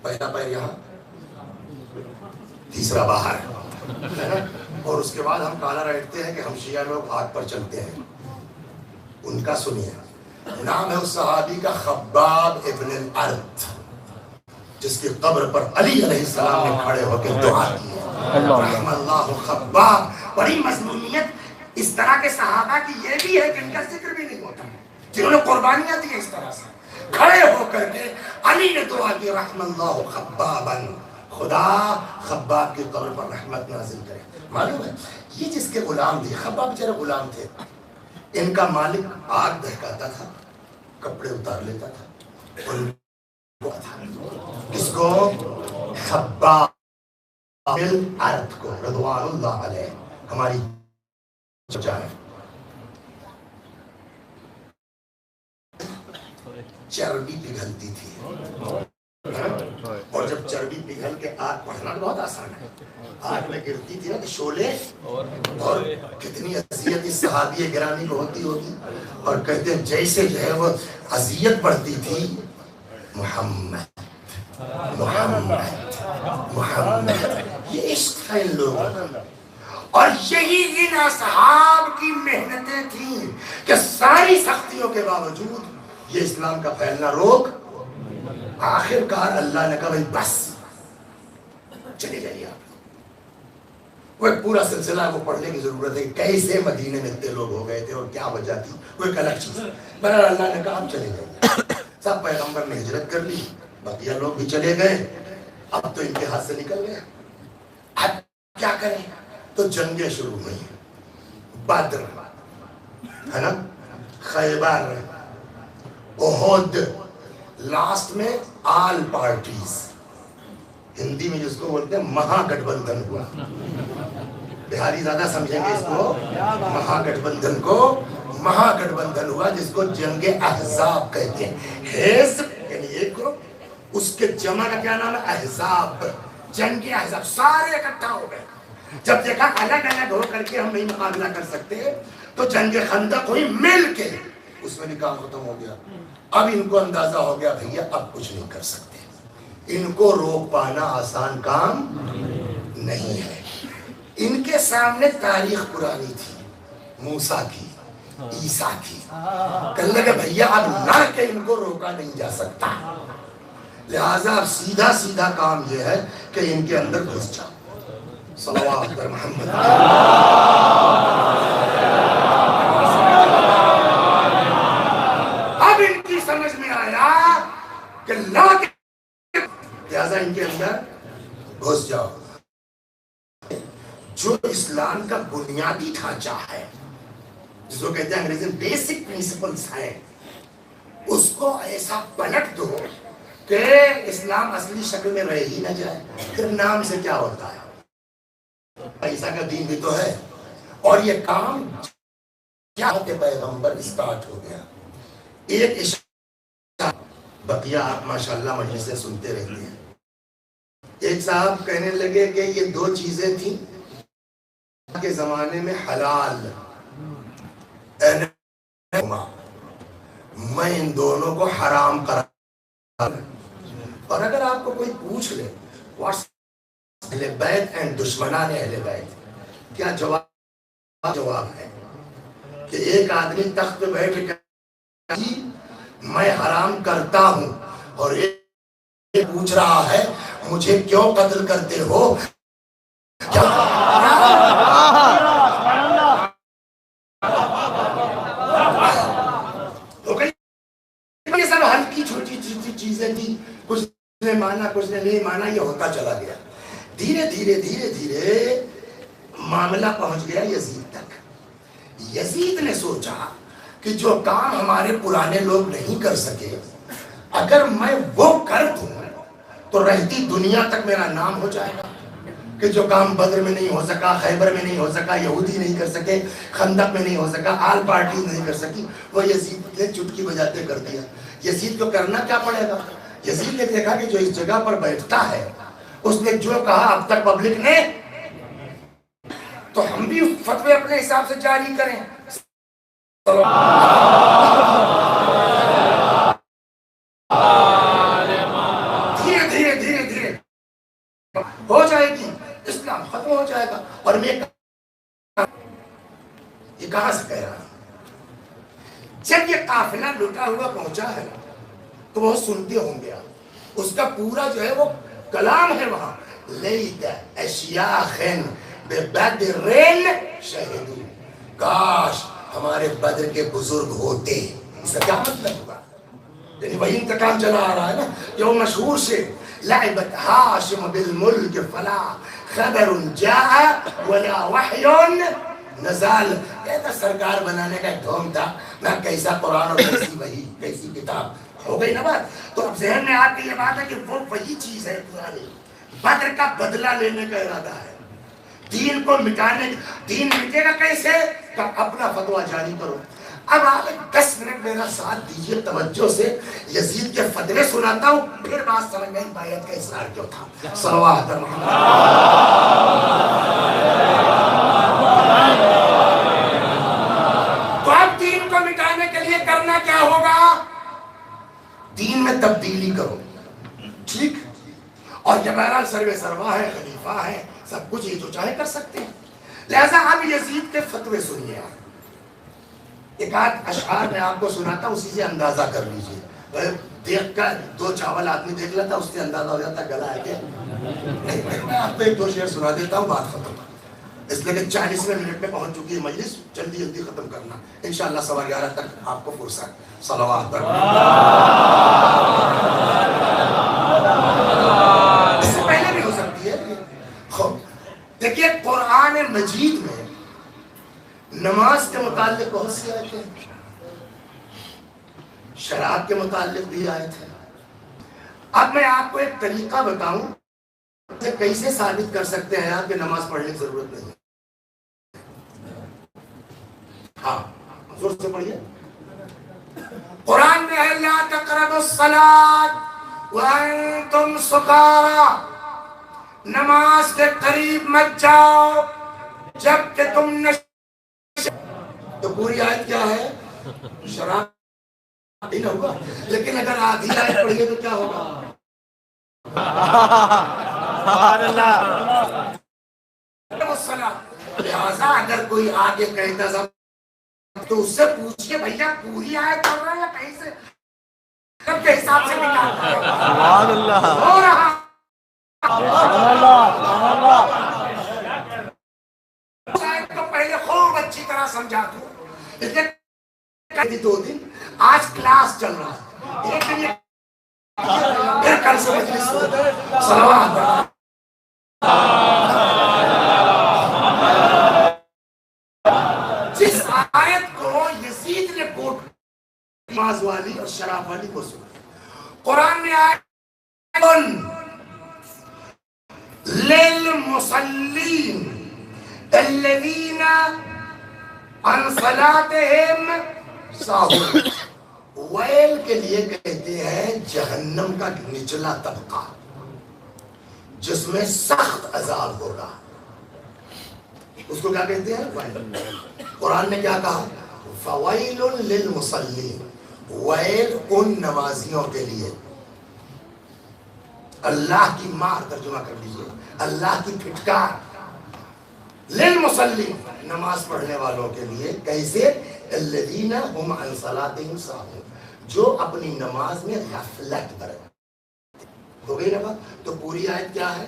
پہلا پیر یہاں، تیسرا باہر، اور اس کے بعد ہم کالا رہتے ہیں کہ ہم شیعہ لوگ آگ پر چلتے ہیں. ان کا سنیے، نام ہے اس صحابی کا خباب ابن الارت، جس کی قبر پر علی علیہ السلام نے کھڑے ہو کے دعا کی. رحم اللہ خباب. بڑی مضمونیت اس طرح کے صحابہ کی یہ بھی ہے کہ ان کا ذکر بھی نہیں ہوتا، جنہوں نے قربانیاں دی اس طرح سے. کھڑے ہو کر کے علی نے دعا کی رحم اللہ خبابا، خدا خباب کی قبر پر رحمت نازل کرے. معلوم ہے یہ جس کے غلام تھے، خباب بیچارے غلام تھے، ان کا مالک آگ دہکاتا تھا، کپڑے اتار لیتا تھا. اس کو خباب الارت کو رضوان اللہ علیہ ہماری جائے چربی پگھلتی تھی، اور جب چربی پگھل کے آگ پڑھنا بہت آسان ہے، آگ میں گرتی تھی نا کہ شعلے، اور کتنی اذیت اس صحابی گرامی کو ہوتی ہوگی. اور کہتے ہیں جیسے جو ہے وہ اذیت پڑتی تھی، محمد محمد محمد، یہ عشق ہے ان لوگوں کا. اور یہی ان اصحاب کی محنتیں تھیں کہ ساری سختیوں کے باوجود یہ اسلام کا پھیلنا روک. آخر کار اللہ نے کہا بھائی بس چلے جائیے آپ. وہ ایک پورا سلسلہ کو پڑھنے کی ضرورت ہے کہ کیسے مدینے میں اتنے لوگ ہو گئے تھے اور کیا وجہ تھی، وہ ایک الگ چیز. بہرحال اللہ نے کہا آپ چلے جائیے. سب پیغمبر نے ہجرت کر لی، بقیہ لوگ بھی چلے گئے. اب تو ان کے ہاتھ سے نکل گیا، اب کیا کریں؟ تو جنگیں شروع ہوئی. بدر ہے نا، خیبر، احد، لاسٹ میں آل پارٹیز، ہندی میں جس کو بولتے ہیں مہا گٹھ بندھن ہوا. بہاری زیادہ سمجھیں گے اس کو. مہا گٹھ بندھن کو مہا گٹھ بندھن ہوا، جس کو جنگ احزاب کہتے ہیں. حزب یعنی ایک گروپ، اس کے جمع کا کیا نام ہے؟ احزاب. جنگ احزاب، سارے اکٹھا ہو گئے. جب دیکھا الگ الگ ہو کر کے ہم نہیں مقابلہ کر سکتے تو جنگ خندق ہوئی مل کے، اس میں بھی کام ختم ہو گیا. اب ان کو اندازہ ہو گیا بھیا اب کچھ نہیں کر سکتے، ان کو روک پانا آسان کام نہیں ہے. ان کے سامنے تاریخ پرانی تھی، موسیٰ کی، عیسیٰ کی. کہنے لگے بھیا اب نہ کہ ان کو روکا نہیں جا سکتا، لہٰذا اب سیدھا سیدھا کام یہ ہے کہ ان کے اندر گھس جاؤ. صلوات پر محمد. اب ان کی سمجھ میں آیا کہ لا کے لہذا ان کے اندر گھس جاؤ. جو اسلام کا بنیادی ڈھانچہ ہے جس کو کہتے ہیں انگریزی میں بیسک پرنسپلز ہیں, اس کو ایسا پلٹ دو کہ اسلام اصلی شکل میں رہ ہی نہ جائے. پھر نام سے کیا ہوتا ہے؟ عیسیٰ کا دین بھی تو ہے. اور یہ کام کیا کہ پیغمبر اسٹارٹ ہو گیا. ایک اشارہ بقیہ آپ ماشاءاللہ مجلسیں سنتے رہتے ہیں. ایک صاحب کہنے لگے کہ یہ دو چیزیں تھیں کے زمانے میں حلال, میں ان دونوں کو حرام قرار. اور اگر آپ کو کوئی پوچھ لے اہل بیت اینڈ دشمنان اہل بیت, کیا جواب ہے کہ ایک آدمی تخت پہ بیٹھ کے میں حرام کرتا ہوں اور ایک پوچھ رہا ہے مجھے کیوں قتل کرتے ہو. یہ سب ہلکی چھوٹی چیزیں تھی, کچھ نے مانا کچھ نے نہیں مانا, یہ ہوتا چلا گیا. دھیرے دھیرے دھیرے دھیرے معاملہ پہنچ گیا یزید تک. یزید نے سوچا کہ جو کام ہمارے پرانے لوگ نہیں کر سکے اگر میں وہ کر دوں تو رہتی دنیا تک میرا نام ہو جائے گا. کہ جو کام بدر میں نہیں ہو سکا, خیبر میں نہیں ہو سکا, یہودی نہیں کر سکے, خندق میں نہیں ہو سکا, آل پارٹی نہیں کر سکی, وہ یزید نے چٹکی بجاتے کر دیا. یزید کو کرنا کیا پڑے گا؟ یزید نے دیکھا کہ جو اس جگہ پر بیٹھتا ہے اس نے جو کہا اب تک پبلک نے, تو ہم بھی فتوے اپنے حساب سے جاری کریں. دھیرے دھیرے دھیرے دھیرے ہو جائے گی, اسلام ختم ہو جائے گا. اور میں یہ کہاں سے کہہ رہا ہوں, جب یہ قافلہ لٹا ہوا پہنچا ہے تو وہ سنتے ہوں گے اس کا پورا جو ہے وہ کلام ہے وہاں, لیت اشیاخ ببدر شہدو, کاش ہمارے بدر کے بزرگ ہوتے. اس کا کیا مطلب ہوگا؟ یعنی وہی انتقام چلا آ رہا ہے نا, جو مشہور سے لعبت ہاشم بالملک فلا خبر جاء ولا وحی نزال. کہتا سرکار بنانے کا ایک دھوم تھا, نہ کیسا قرآن اور کیسی وحی کیسی کتاب. ہو گئی نا بات. تو اب ذہن میں آپ کی یہ بات ہے کہ وہ وہی چیز ہے پرانی. بدر کا بدلہ لینے کا ارادہ ہے, دین کو مٹانے. دین مٹے گا کیسے؟ کہ اپنا فتویٰ جاری کرو. اب آپ 10 منٹ میرا ساتھ دیجیے توجہ سے, یزید کے فتوے سناتا ہوں, پھر بات سمجھ گئی بیعت کا اصرار کیوں تھا. صلوات پر محمد. تو اب دین کو مٹانے کے لیے کرنا کیا ہوگا؟ دین میں تبدیلی کرو, ٹھیک. اور یہ بہرحال سروے سروا ہے, خلیفہ ہے, سب کچھ یہ جو چاہے کر سکتے ہیں. لہذا اب یزید کے فتوے سنیے. آپ ایک آدھ اشعار میں آپ کو سناتا, اسی سے اندازہ کر لیجئے. دیکھ کر 2 چاول آدمی دیکھ لیتا, اس سے اندازہ ہو جاتا گلا ہے کہ میں آپ کو 1-2 شعر سنا دیتا ہوں, بات ختم. اس لیے کہ 40ویں منٹ میں پہنچ چکی ہے مجلس, جلدی جلدی ختم کرنا انشاءاللہ. 11:15 تک آپ کو فرصت. صلوات پر. اس سے پہلے بھی ہو سکتی ہے. دیکھیے قرآن مجید میں نماز کے متعلق بہت سی آیتیں ہیں, شراب کے متعلق بھی آیت ہے. اب میں آپ کو ایک طریقہ بتاؤں کہ کیسے ثابت کر سکتے ہیں آپ کہ نماز پڑھنے کی ضرورت نہیں. ہاں زور سے پڑھیے. قرآن میں ہے لا تقربوا الصلاۃ وانتم سکارى, نماز کے قریب مت جاؤ جب کہ تم نشے. تو پوری آیت کیا ہے؟ شراب نہیں ہوگا, لیکن اگر آدھی آیت پڑھیے تو کیا ہوگا؟ لہذا اگر کوئی آگے کہتا تھا تو اس سے پوچھئے بھیا پوری آیت پڑھ رہا ہے یا کہیں سے کب کے حساب سے نکالتا ہے؟ سبحان اللہ. ہو رہا اس کے 2 دن آج کلاس چل رہا ہے، ایک دن پھر کل سے مجلس صلوات جس آیت کو یزید نے کوٹ نماز والی اور شراب والی کو سنا، قرآن میں آیت للمصلین الذین عن صلاتہم ساہون، ویل کے لیے کہتے ہیں جہنم کا نچلا طبقہ جس میں سخت عذاب ہوگا، اس کو کیا کہتے ہیں؟ ویل۔ قرآن نے کیا کہا؟ فویل للمصلین، ویل ان نمازیوں کے لیے، اللہ کی مار ترجمہ کر لیجئے، اللہ کی پھٹکار، للمصلین نماز پڑھنے والوں کے لیے، کیسے؟ الذین هم عن صلاتہم ساہون، جو اپنی نماز میں غفلت برتتے۔ ہو گئی نا بات؟ تو پوری آیت کیا ہے؟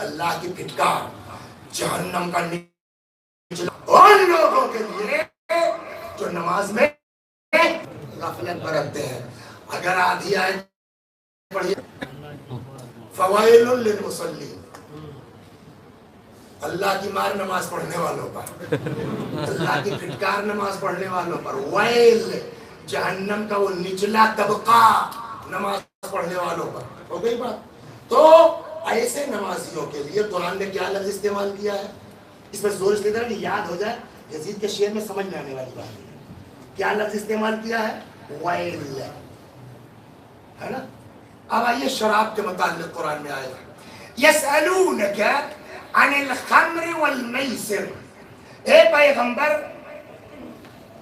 اللہ کی پھٹکار، جہنم کا نچلا ان لوگوں کے لیے جو نماز میں غفلت برتتے ہیں۔ اگر آدھی آیت پڑھیے، فوائل للمصلین، اللہ کی مار نماز پڑھنے والوں پر، اللہ کی پھٹکار نماز پڑھنے والوں پر، ویل جہنم کا وہ نچلا طبقہ نماز پڑھنے والوں پر۔ ہو گئی بات؟ تو ایسے نمازیوں کے لیے قرآن نے کیا لفظ استعمال کیا ہے؟ اس پر زور اس لیے کہ یاد ہو جائے، یزید کے شعر میں سمجھ میں آنے والی بات ہے۔ کیا لفظ استعمال کیا ہے؟ ویل، ہے نا؟ اب آئیے شراب کے متعلق قرآن میں آئے گا، یسألونک عن الخمر والمیسر، اے پیغمبر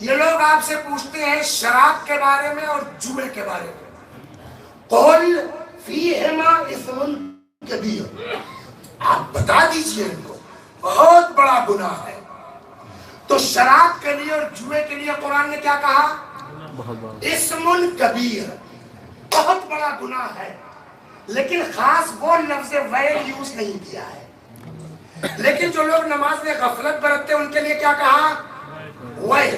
یہ لوگ آپ سے پوچھتے ہیں شراب کے بارے میں اور جوئے کے بارے میں، قل فیہما اثم کبیر، آپ بتا دیجئے ان کو بہت بڑا گناہ ہے۔ تو شراب کے لیے اور جوئے کے لیے قرآن نے کیا کہا؟ اسم کبیر، بہت بڑا گناہ ہے، لیکن خاص وہ لفظ ویل یوز نہیں کیا ہے۔ لیکن جو لوگ نماز میں غفلت برتتے ہیں ان کے لیے کیا کہا؟ ویل۔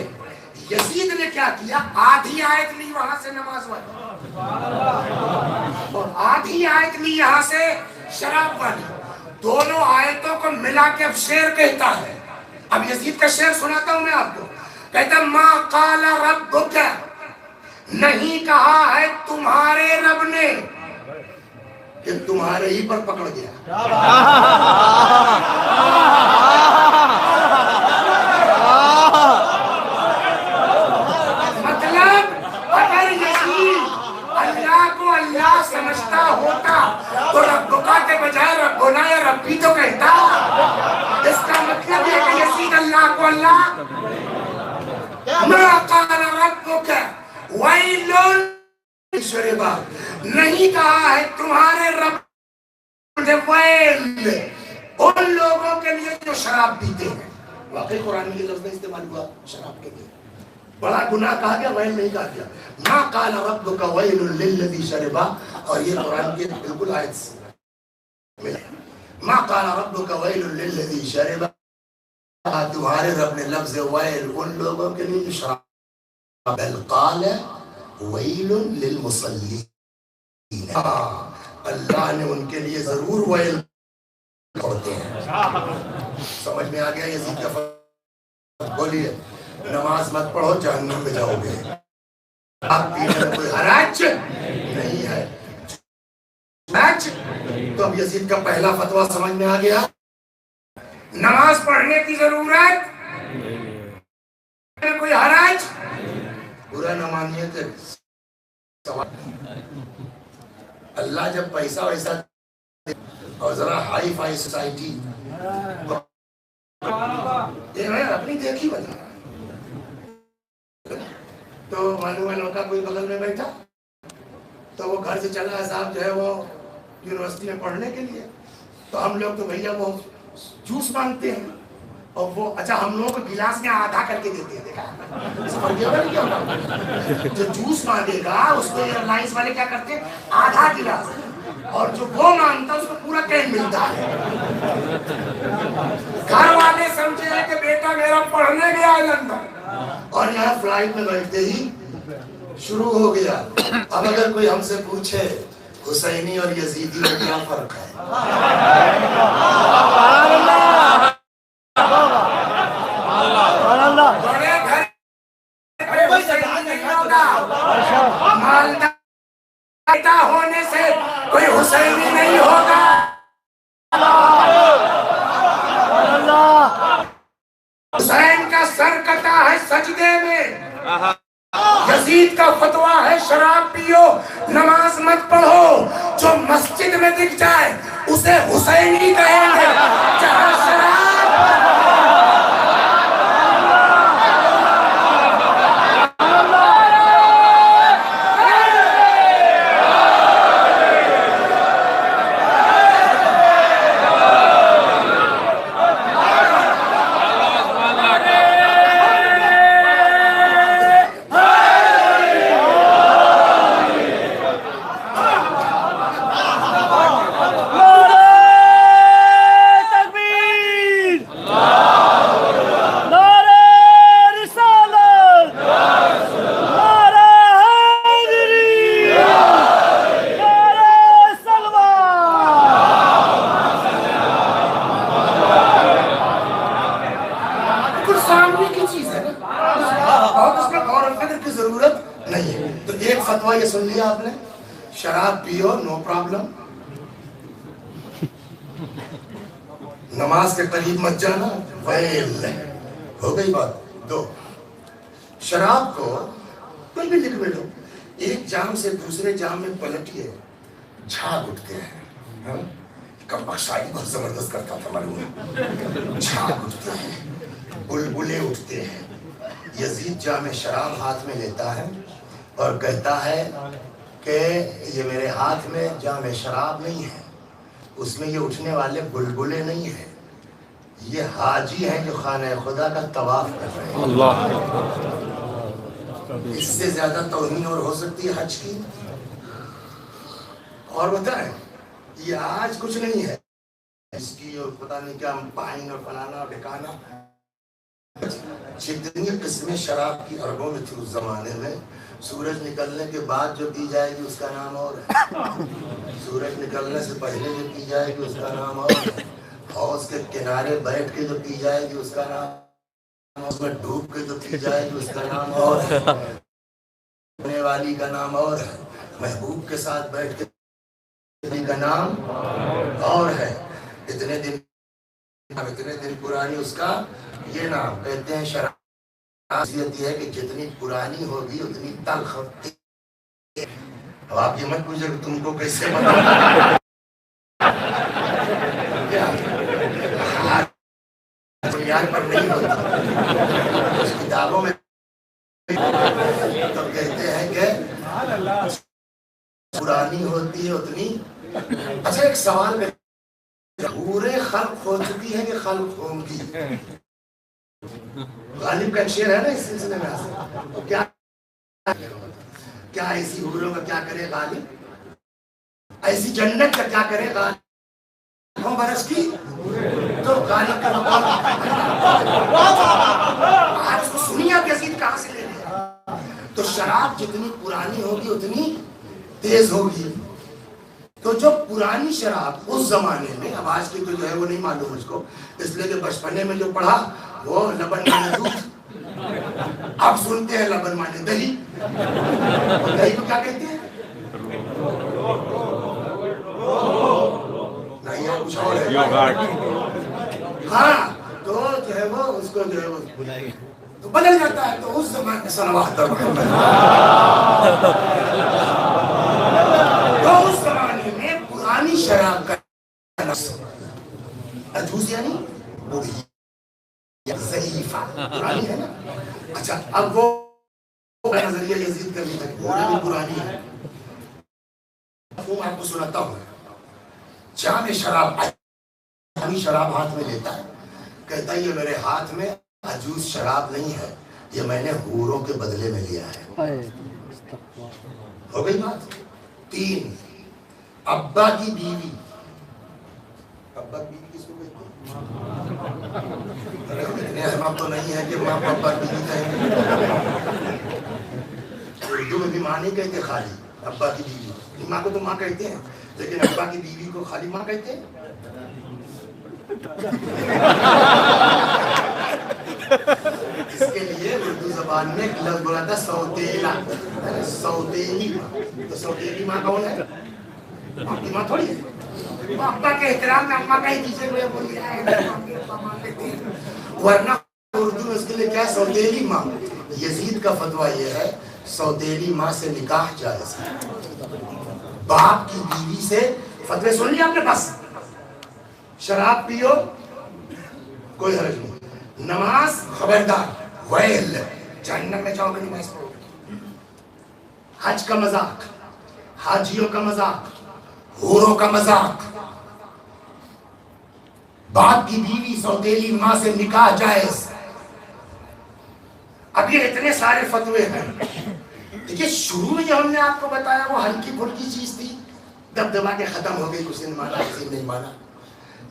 یزید نے کیا کیا؟ آدھی آیت لی وہاں سے نماز والی اور آدھی آیت لی یہاں سے شراب والی، دونوں آیتوں کو ملا کے اب شعر کہتا ہے۔ اب یزید کا شعر سناتا ہوں میں آپ کو، کہتا ما قال ربک، نہیں کہا ہے تمہارے رب نے، کہ تمہارے ہی پر پکڑ گیا۔ مطلب اگر یزید اللہ کو اللہ سمجھتا ہوتا تو ربکا کے بجائے ربنا یا ربی تو کہتا۔ اس کا مطلب ہے کہ یزید اللہ کو اللہ ما قال ربک ویل شربا، نہیں کہا ہے تمہارے رب نے ویل ان لوگوں کے لیے جو شراب پیتے ہیں۔ واقعی قرآن میں یہ لفظ استعمال ہوا شراب کے لیے، بڑا گناہ کہا گیا، ویل نہیں کہا گیا۔ ما قال ربک ویل للذی شربا، اور یہ قرآن کی بالکل آیت سے ملا۔ ما قال ربک ویل للذی شربا، تمہارے رب نے لفظ ویل ان لوگوں کے لیے جو شراب، بل قال ویل للمصلین، اللہ نے ان کے لیے ضرور ویل ہوتے ہیں۔ سمجھ میں آ گیا یزید کا فرق؟ بولیے نماز مت پڑھو جہنم میں جاؤ گے، آپ پینے میں کوئی حرج نہیں ہے۔ تو اب یزید کا پہلا فتویٰ سمجھ میں آ گیا، نماز پڑھنے کی ضرورت کوئی حرج، برا نہ مانیے تو اللہ جب پیسہ ویسا اور ذرا ہائی فائی سوسائٹی، یہ میں اپنی دیکھی بتا، تو معلوم ہے لوگا کوئی بغل میں بیٹھا تو وہ گھر سے چلا ہے صاحب جو ہے وہ یونیورسٹی میں پڑھنے کے لیے، تو ہم لوگ تو بھیا وہ جوس مانگتے ہیں، اور وہ اچھا ہم لوگوں کو گلاس میں آدھا کر کے دیتے ہیں، دیکھا سفر کیا کیا ہوگا جو جوس مانگے گا اس کو ایئر لائنس والے کیا کرتے ہیں؟ آدھا گلاس، اور جو وہ مانتا اس کو پورا کین ملتا ہے. گھر والے سمجھے ہیں کہ بیٹا میرا پڑھنے گیا ہے لندن اور یہاں فلائٹ میں بیٹھتے ہی شروع ہو گیا. اب اگر کوئی ہم سے پوچھے حسینی اور یزیدی میں کیا فرق ہے؟ بڑے گھر حسینی نہیں ہوگا, مالدار بیٹا ہونے سے کوئی حسینی نہیں ہوگا. حسین کا سر کٹا ہے سجدے میں, یزید کا فتویٰ ہے شراب پیو نماز مت پڑھو. جو مسجد میں دکھ جائے اسے حسینی کہیں گے. جہاں شراب یہ سن لیا آپ نے, شراب پیو نو پرابلم, نماز کے قریب مت جانا ویل, ہو گئی بات. دو, شراب کو کوئی بھی لکوڈ ہو, ایک جام سے دوسرے جام میں پلٹیے جھاگ اٹھتے ہیں. کم بخشائی بہت زبردست کرتا تھا معلوم ہے. جھاگ اٹھتے ہیں, بلبلے اٹھتے ہیں. یزید جام شراب ہاتھ میں لیتا ہے اور کہتا ہے کہ یہ میرے ہاتھ میں جام شراب نہیں ہے, اس میں یہ اٹھنے والے بلبلے نہیں ہیں, یہ حاجی ہیں جو خانہ خدا کا طواف کر رہے ہیں. اللہ, اس سے زیادہ توہین اور ہو سکتی ہے حج کی؟ اور بتائیں, یہ آج کچھ نہیں ہے, اس کی اور پتہ نہیں کیا پائن اور فلانا اور ڈھکانا. جتنی قسمیں شراب کی عربوں میں تھی اس زمانے میں, سورج نکلنے کے بعد جو پی جائے گی اس کا نام اور ہے, سورج نکلنے سے پہلے جو پی جائے گی اس کا نام اور ہے, حوض کے کنارے بیٹھ کے جو پی جائے گی اس کا نام, اس میں ڈوب کے جو پی جائے گی اس کا نام اور ہے, ہونے والی کا نام اور ہے, محبوب کے ساتھ بیٹھ کے کا نام اور ہے. اتنے دن پرانی اس کا یہ نام کہتے ہیں شراب. خاصیت یہ ہے کہ جتنی پرانی ہوگی اتنی تلخ ہوتی ہے. اب آپ یہ مت پوچھیں کہ تم کو کیسے پتا, بنیاد پر نہیں ہوتا, اس کتابوں میں تو کہتے ہیں کہ پرانی ہوتی ہے اتنی. اچھا ایک سوال میں, پورے خلق ہو چکی ہے کہ خلق ہوں گی؟ غالب کا شعر ہے نا اس سلسلے میں, تو کیا ایسی حوروں کا کیا کرے غالب, ایسی جنت کا کیا کرے غالب, ہم برس کی تو غالب کا مقام آج اس کو سنی آپ یزید کہاں سے لے لیا. تو شراب جتنی پرانی ہوگی اتنی تیز ہوگی. تو جو پرانی شراب اس زمانے میں, اب آج کی تو جو ہے وہ نہیں معلوم مجھ کو, اس لیے کہ بچپنے میں جو پڑھا وہ لبن مانے دودھ, اب سنتے ہیں لبن مانے دہی. دہی کو کیا کہتے ہیں؟ نہیں ہے, کچھ اور ہے. ہاں, تو جو ہے وہ اس کو جو ہے وہ تو بدل جاتا ہے. تو اس زمانے میں صلوات محمد, تو اس زمانے میں پرانی شراب کا عجوز یعنی بوڑھی ضعیفہ پرانی ہے نا. اچھا اب وہ نظریہ یزید کا بھی بھی پرانی ہے. آپ کو سناتا ہوں, جام شراب شراب ہاتھ میں لیتا ہے, کہتا ہے یہ میرے ہاتھ میں عجوز شراب نہیں ہے, یہ میں نے حوروں کے بدلے میں لیا ہے. ہو گئی بات. 3, ابا کی بیوی، ابا کی بیوی کس کو کہتے ہیں؟ اتنے احمد تو نہیں ہے کہ ماں ابا کی بیوی کہیں گے. اردو میں بھی ماں نہیں کہتے خالی، ابا کی بیوی. ماں کو تو ماں کہتے ہیں، لیکن ابا کی بیوی کو خالی ماں کہتے ہیں. اس کے لیے اردو زبان میں ایک لفظ بولا تھا سوتیلا، سوتیلی ماں. تو سوتیلی ماں کون ہے؟ ماں کی ماں تھوڑی ہے. ابا کے احترام میں اما کا ہی پیچھے کوئی بول رہا ہے، ورنہ اردو میں اس کے لیے کیا سوتیلی ماں. یزید کا فتویٰ یہ ہے سوتیلی ماں سے نکاح جائز ہے. باپ کی بیوی سے فتوے سن لیا آپ نے؟ بس شراب پیو کوئی حرج نہیں، نماز خبردار، ویل جہنم میں جاؤ گے نماز پڑھو. حج کا مذاق، حاجیوں کا مذاق، حوروں کا مذاق. باپ کی بیوی سوتیلی ماں سے نکاح جائز. اب یہ اتنے سارے فتوے ہیں. دیکھیے شروع میں جو ہم نے آپ کو بتایا وہ ہلکی پھلکی چیز تھی، دبدبا کے ختم ہو گئی، کسی نے مانا کسی نے نہیں مانا.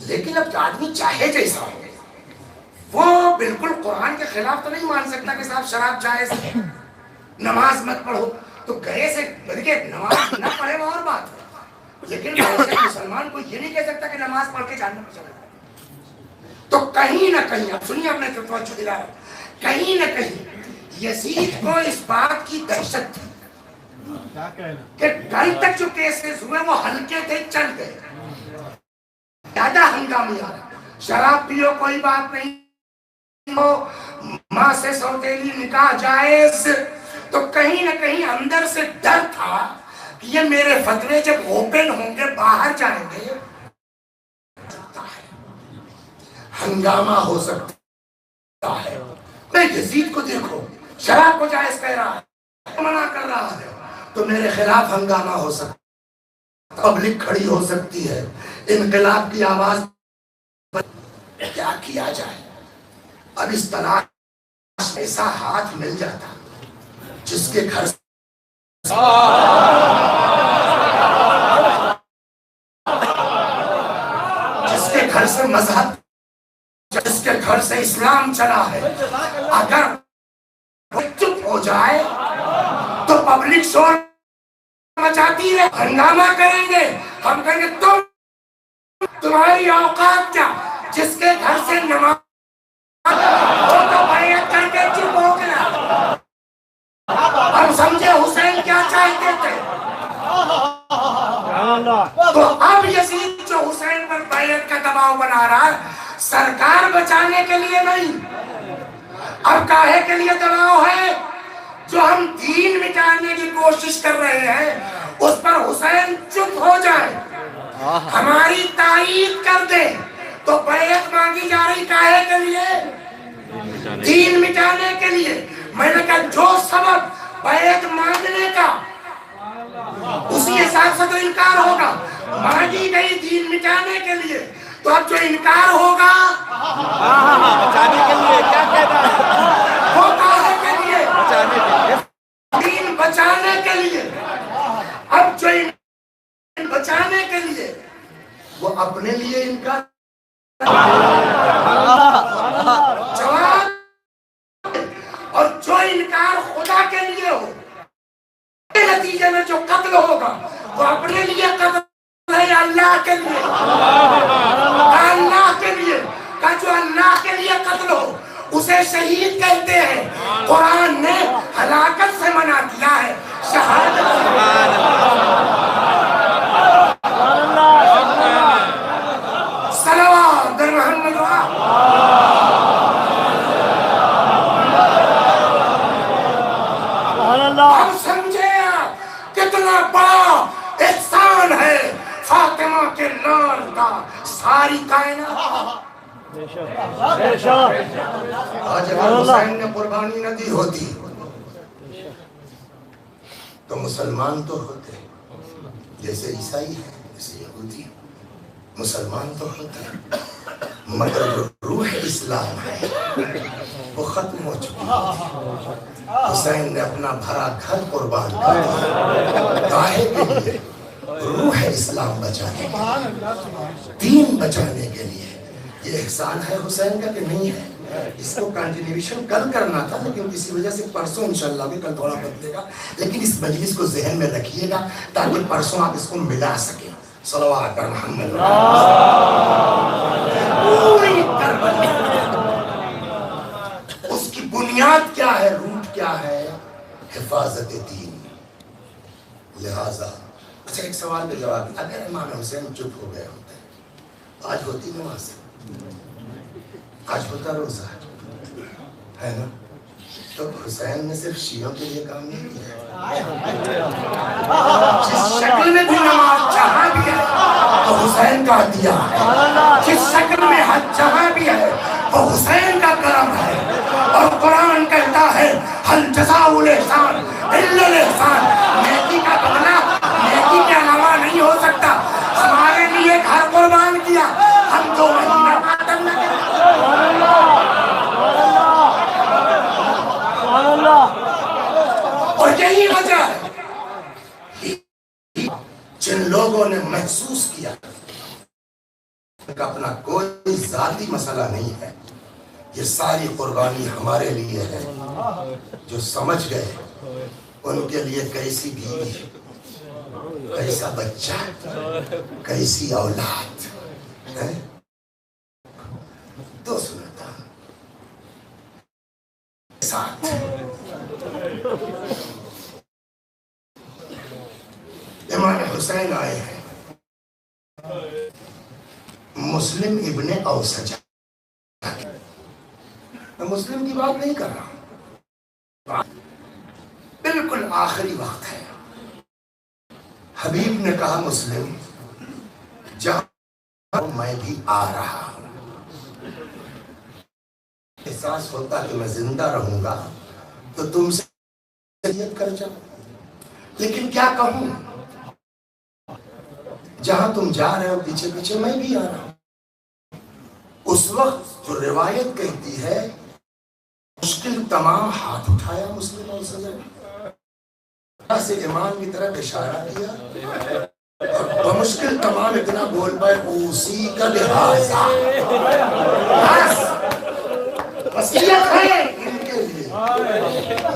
لیکن اب آدمی چاہے جیسا ہو وہ بالکل قرآن کے خلاف تو نہیں مان سکتا کہ صاحب شراب جائز ہے، نماز مت پڑھو. تو گئے سے دیکھیے نماز نہ پڑھے وہ اور بات ہے، لیکن ایسے مسلمان کو یہ نہیں کہہ سکتا کہ نماز پڑھ کے جہنم میں چلا جائے. تو کہیں نہ کہیں، اب سنیے اب میں توجہ دلا رہا ہوں، کہیں نہ کہیں یزید کو اس بات کی دہشت تھی کہ کل تک جو کیسز ہوئے وہ ہلکے تھے، چل گئے. زیادہ ہنگامی آ رہا، شراب پیو کوئی بات نہیں، ماں سے سوتیلی نکاح جائز. تو کہیں نہ کہیں اندر سے ڈر تھا کہ یہ میرے فتوے جب اوپن ہوں گے باہر جائیں گے ہنگامہ ہو سکتا ہے. میں یزید کو دیکھو شراب کو جائز کہہ رہا ہے، منع کر رہا ہے، تو میرے خلاف ہنگامہ ہو سکتا ہے، پبلک کھڑی ہو سکتی ہے، انقلاب کی آواز. کیا کیا جائے؟ اب اس طلاق ایسا ہاتھ مل جاتا جس کے گھر سے مذہب، جس کے گھر سے اسلام چلا ہے، اگر چپ ہو جائے تو پبلک شور مچاتی ہے، ہنگامہ کریں گے. ہم کہیں گے تمہاری اوقات کیا، جس کے گھر سے نماز وہ تو بیعت کر کے چپ ہو گیا. ہم سمجھے حسین کیا چاہتے تھے. تو اب یزید جو حسین پر بیعت کا دباؤ بنا رہا ہے سرکار بچانے کے لیے نہیں، اب کاہے کے لیے دباؤ ہے؟ جو ہم دین مٹانے کی کوشش کر رہے ہیں اس پر حسین چپ ہو جائے، ہماری تائید کر دے. تو بیعت مانگی جا رہی کاہے کے لیے؟ دین مٹانے کے لیے. میں نے کہا جو سبب بیعت مانگنے کا اسی حساب سے تو انکار ہوگا. مانگی گئی دین مٹانے کے لیے، تو اب جو انکار ہوگا بچانے کے لیے کیا کہنا ہے؟ وہ کاہے کے لیے؟ بچانے کے لیے، دین بچانے کے لیے. اب جو بچانے کے لیے وہ اپنے لیے انکار جواب، اور جو انکار خدا کے لیے ہو نتیجے میں جو قتل ہوگا وہ اپنے لیے قتل ہے یا اللہ کے لیے؟ اللہ کے لیے. کہ جو اللہ کے لیے قتل ہو اسے شہید کہتے ہیں. قرآن نے ہلاکت سے منع کیا ہے، شہادت سے. صلوات در محمد آپ سمجھے کتنا بڑا احسان ہے فاطمہ کے لال کا ساری کائنات. آج اگر حسین نے قربانی نہ دی ہوتی تو مسلمان تو ہوتے، جیسے عیسائی ہے جیسے یہودی، مسلمان تو ہوتے، مگر جو روح اسلام ہے وہ ختم ہو چکی ہے. حسین نے اپنا بھرا گھر قربان کر دیا. کاہے کے لیے؟ روح اسلام بچانے کے لیے، دین بچانے کے لیے. یہ احسان ہے حسین کا کہ نہیں ہے؟ اس کو کنٹینیویشن کل کرنا تھا لیکن کسی وجہ سے پرسوں انشاءاللہ بھی کل تھوڑا بدلے گا، لیکن اس مجلس کو ذہن میں رکھیے گا تاکہ پرسوں آپ اس کو ملا سکیں. صلوات پر محمد. پوری کربلا اس کی بنیاد کیا ہے، روٹ کیا ہے؟ حفاظت دین. لہذا اچھا ایک سوال کا جواب، اگر امام حسین چپ ہو گئے ہوتے آج ہوتی نماز؟ آج ہوتا روزہ ہے نا؟ تو حسین نے صرف شیعوں کے لیے کام نہیں کیا. جس شکل میں بھی نماز جہاں بھی ہے وہ حسین کا عطیہ ہے، جس شکل میں حج جہاں بھی ہے وہ حسین کا کرم ہے. اور قرآن کہتا ہے ہل جزاء الاحسان الا الاحسان، نیکی کا بدلہ نیکی کے علاوہ نہیں ہو سکتا. ہمارے لیے گھر قربان کیا، ہم 2 مہینہ ماتم نہ کریں. اور یہی وجہ ہے جن لوگوں نے محسوس کیا کہ اپنا کوئی ذاتی مسئلہ نہیں ہے، یہ ساری قربانی ہمارے لیے ہے، جو سمجھ گئے ان کے لیے کیسی بیوی، کیسا بچہ، کیسی اولاد ہے. تو سنتا ساتھ امام حسین آئے ہیں. مسلم ابن اوسجہ، میں مسلم کی بات نہیں کر رہا، بالکل آخری وقت ہے. حبیب نے کہا مسلم جہاں میں بھی آ رہا ہوں. احساس ہوتا کہ میں زندہ رہوں گا تو تم سے شریعت کر جاؤں، لیکن کیا کہوں، جہاں تم جا رہے ہو پیچھے پیچھے میں بھی آ رہا ہوں. اس وقت جو روایت کہتی ہے مشکل تمام ہاتھ اٹھایا مسلم اور سجن سے امام کی طرف اشارہ کیا اور بمشکل تمام اتنا بول پائے اسی کا لحاظہ وصیت ہے ان کے لیے.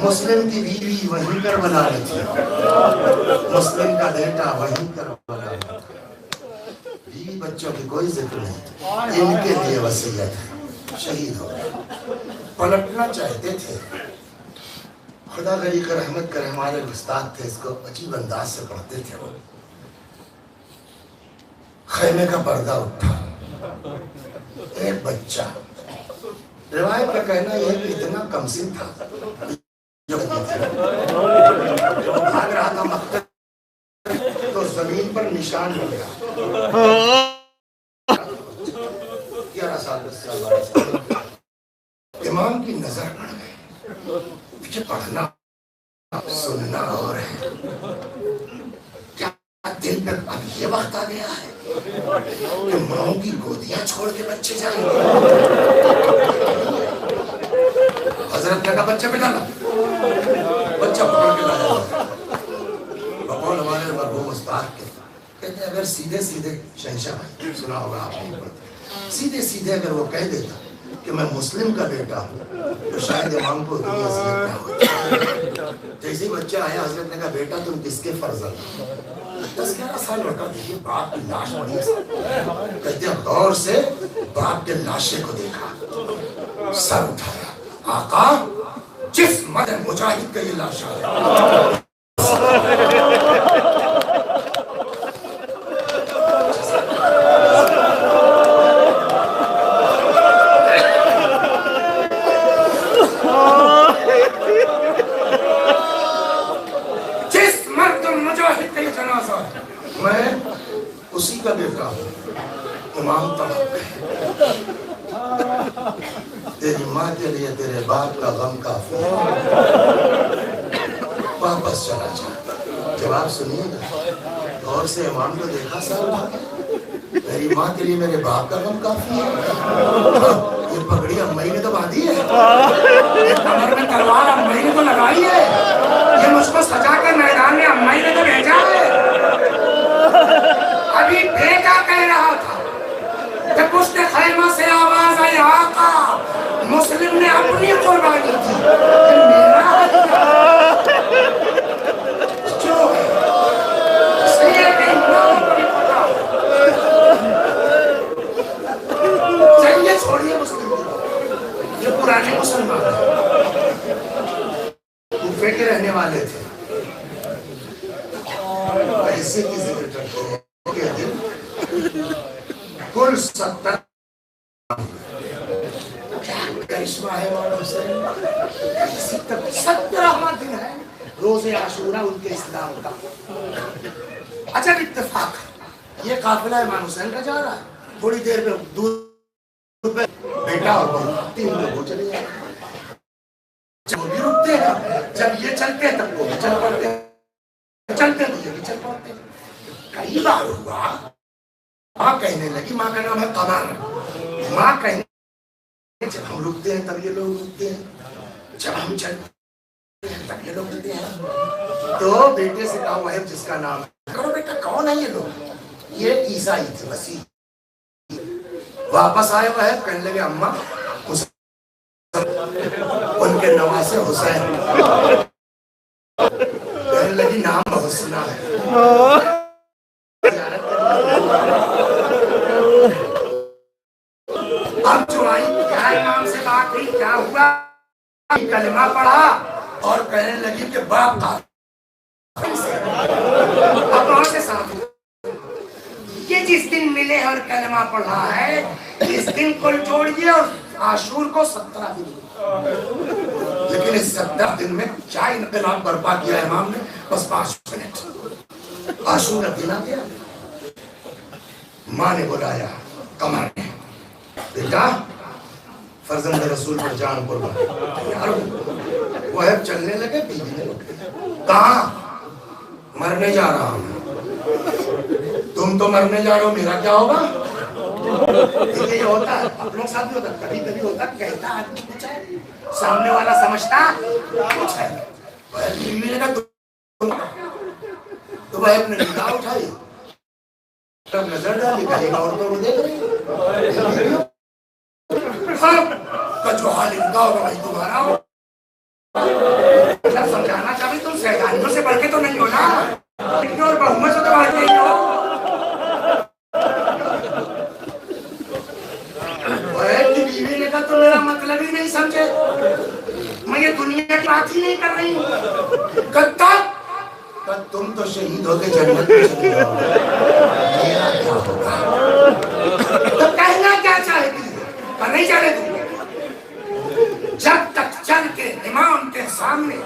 مسلم کی بیوی وہیں کربلا میں تھی، مسلم کا بیٹا وہیں کربلا میں تھا، بیوی بچوں کی کوئی ذکر نہیں، ان کے لیے وصیت ہے. شہید ہو گئے، پلٹنا چاہتے تھے. خدا غریق رحمت کرے، ہمارے استاد تھے، اس کو عجیب انداز سے پڑھتے تھے. وہ خیمے کا پردہ اٹھا، ایک بچہ، روایت کا کہنا یہ ہے کہ اتنا کمسن تھا جو بھاگ رہا تھا مقتل تو زمین پر نشان ہو گیا. 11 سال امام کی نظر پڑ گئی. مجھے پڑھنا سننا اور ہے، کیا دل میں اب یہ وقت آ گیا ہے کہ ماں کی گودیاں چھوڑ کے بچے جائیں گے. حضرت نے کہا بچے پہ ڈالا، بچہ پکڑ کے لایا. بقول ہمارے مرحوم استاد کے کہتے ہیں اگر سیدھے سیدھے شہنشاہ بھائی سنا ہوگا آپ نے، سیدھے سیدھے اگر وہ کہہ دیتا کہ میں مسلم کا بیٹا ہوں تو شاید امام کو اتنی اذیت نہ ہوتی. جیسے بچہ آیا حضرت نے کہا بیٹا تم کس کے فرزند ہو؟ 10-11 سال لڑکا، دیکھیے باپ کی لاش پڑی ہے، کہتے ہیں غور سے باپ کے لاشے کو دیکھا، سر اٹھایا، آقا جس مدن مجاہد کا یہ لاشا ہے میں اسی کا بیٹا ہوں. امام طلب تیری ماں کے لیے تیرے باپ کا غم کافی ہے، واپس چلا جا. جواب سنیے گا غور سے. امام کو دیکھا سر اٹھا کے، میری ماں کے لیے میرے باپ کا غم کافی ہے. یہ پگڑی امائی نے تو باندھی ہے، یہ کمر میں تلوار امائی نے تو لگائی ہے، یہ مجھ کو سجا کے میدان میں امائی نے تو بھیجا ہے. ایسے کی ذکر کرتے ہیں کہ دن کل 70 کیا کرشمہ ہے مولا حسین، 17 دن ہے روز عاشورہ ان کے اسلام کا۔ عجب اتفاق، یہ قافلہ امام حسین کا جا رہا ہے، تھوڑی دیر میں دور پہ بیٹا اور بہو 3 لوگ وہ چلے جائیں، جب وہ بھی رکتے ہیں، جب یہ چلتے ہیں تب وہ بھی چل پڑتے ہیں، چلتے تو یہ بھی چل پڑتے ہیں۔ کئی بار ہوا ماں کہنے لگی، ماں کا نام ہے قمر، ماں کہنے جب ہم رکتے ہیں تب یہ لوگ رکتے ہیں، جب ہم چلتے ہیں تب یہ لوگ چلتے ہیں۔ تو بیٹے سے کہا وہب جس کا نام ہے، کرو بیٹا کون ہے یہ لوگ؟ یہ عیسائی تھے مسیح۔ واپس آئے وہب کہنے لگے اماں ان کے نواسے حسین، کہنے لگی نام حسنہ ہے۔ اب جو آئی کیا امام سے بات ہوئی، کیا ہوا، کلمہ پڑھا اور کہنے لگی کہ باپ کا اب وہاں سے صاف یہ جس دن ملے اور کلمہ پڑھا ہے اس دن کو جوڑیے اور عاشور کو 17 دن، لیکن اس 17 دن میں کیا انقلاب برپا کیا امام نے، بس 5 منٹ۔ عاشور دن آ گیا، ماں نے بلایا قمر نے، بیٹا فرزند رسول پر جان قربان، وہ ہے چلنے لگے، بیوی نے کہاں؟ مرنے جا رہا ہوں۔ تم تو مرنے جا رہے ہو، میرا کیا ہوگا؟ یہ ہوتا ہے اپنوں کے ساتھ بھی ہوتا ہے، کبھی کبھی ہوتا کہتا آدمی کچھ ہے، سامنے والا سمجھتا کچھ ہے۔ بیوی نے کہا تو وہ اپنے نگاہ اٹھائی، تب نظر ڈالی، کہے گا عورتوں کو دیکھ رہی جو حال ان کا ہوگا وہی تمہارا ہو۔ سمجھانا چاہیے تم سیدانیوں سے بڑھ کے تو نہیں ہو نا، اور بہومت سے تو بڑھ کے ہی ہو۔ بیوی نے کہا تو میرا مطلب ہی نہیں سمجھے، میں یہ دنیا کی بات ہی نہیں کر رہی ہوں۔ تم تو شہید ہو کے جنت میں چلے جاؤ، میرا کیا ہوگا؟ تو کہنا کیا چاہتی ہے؟ پر نہیں چاہے تم جب تک چل کے امام کے سامنے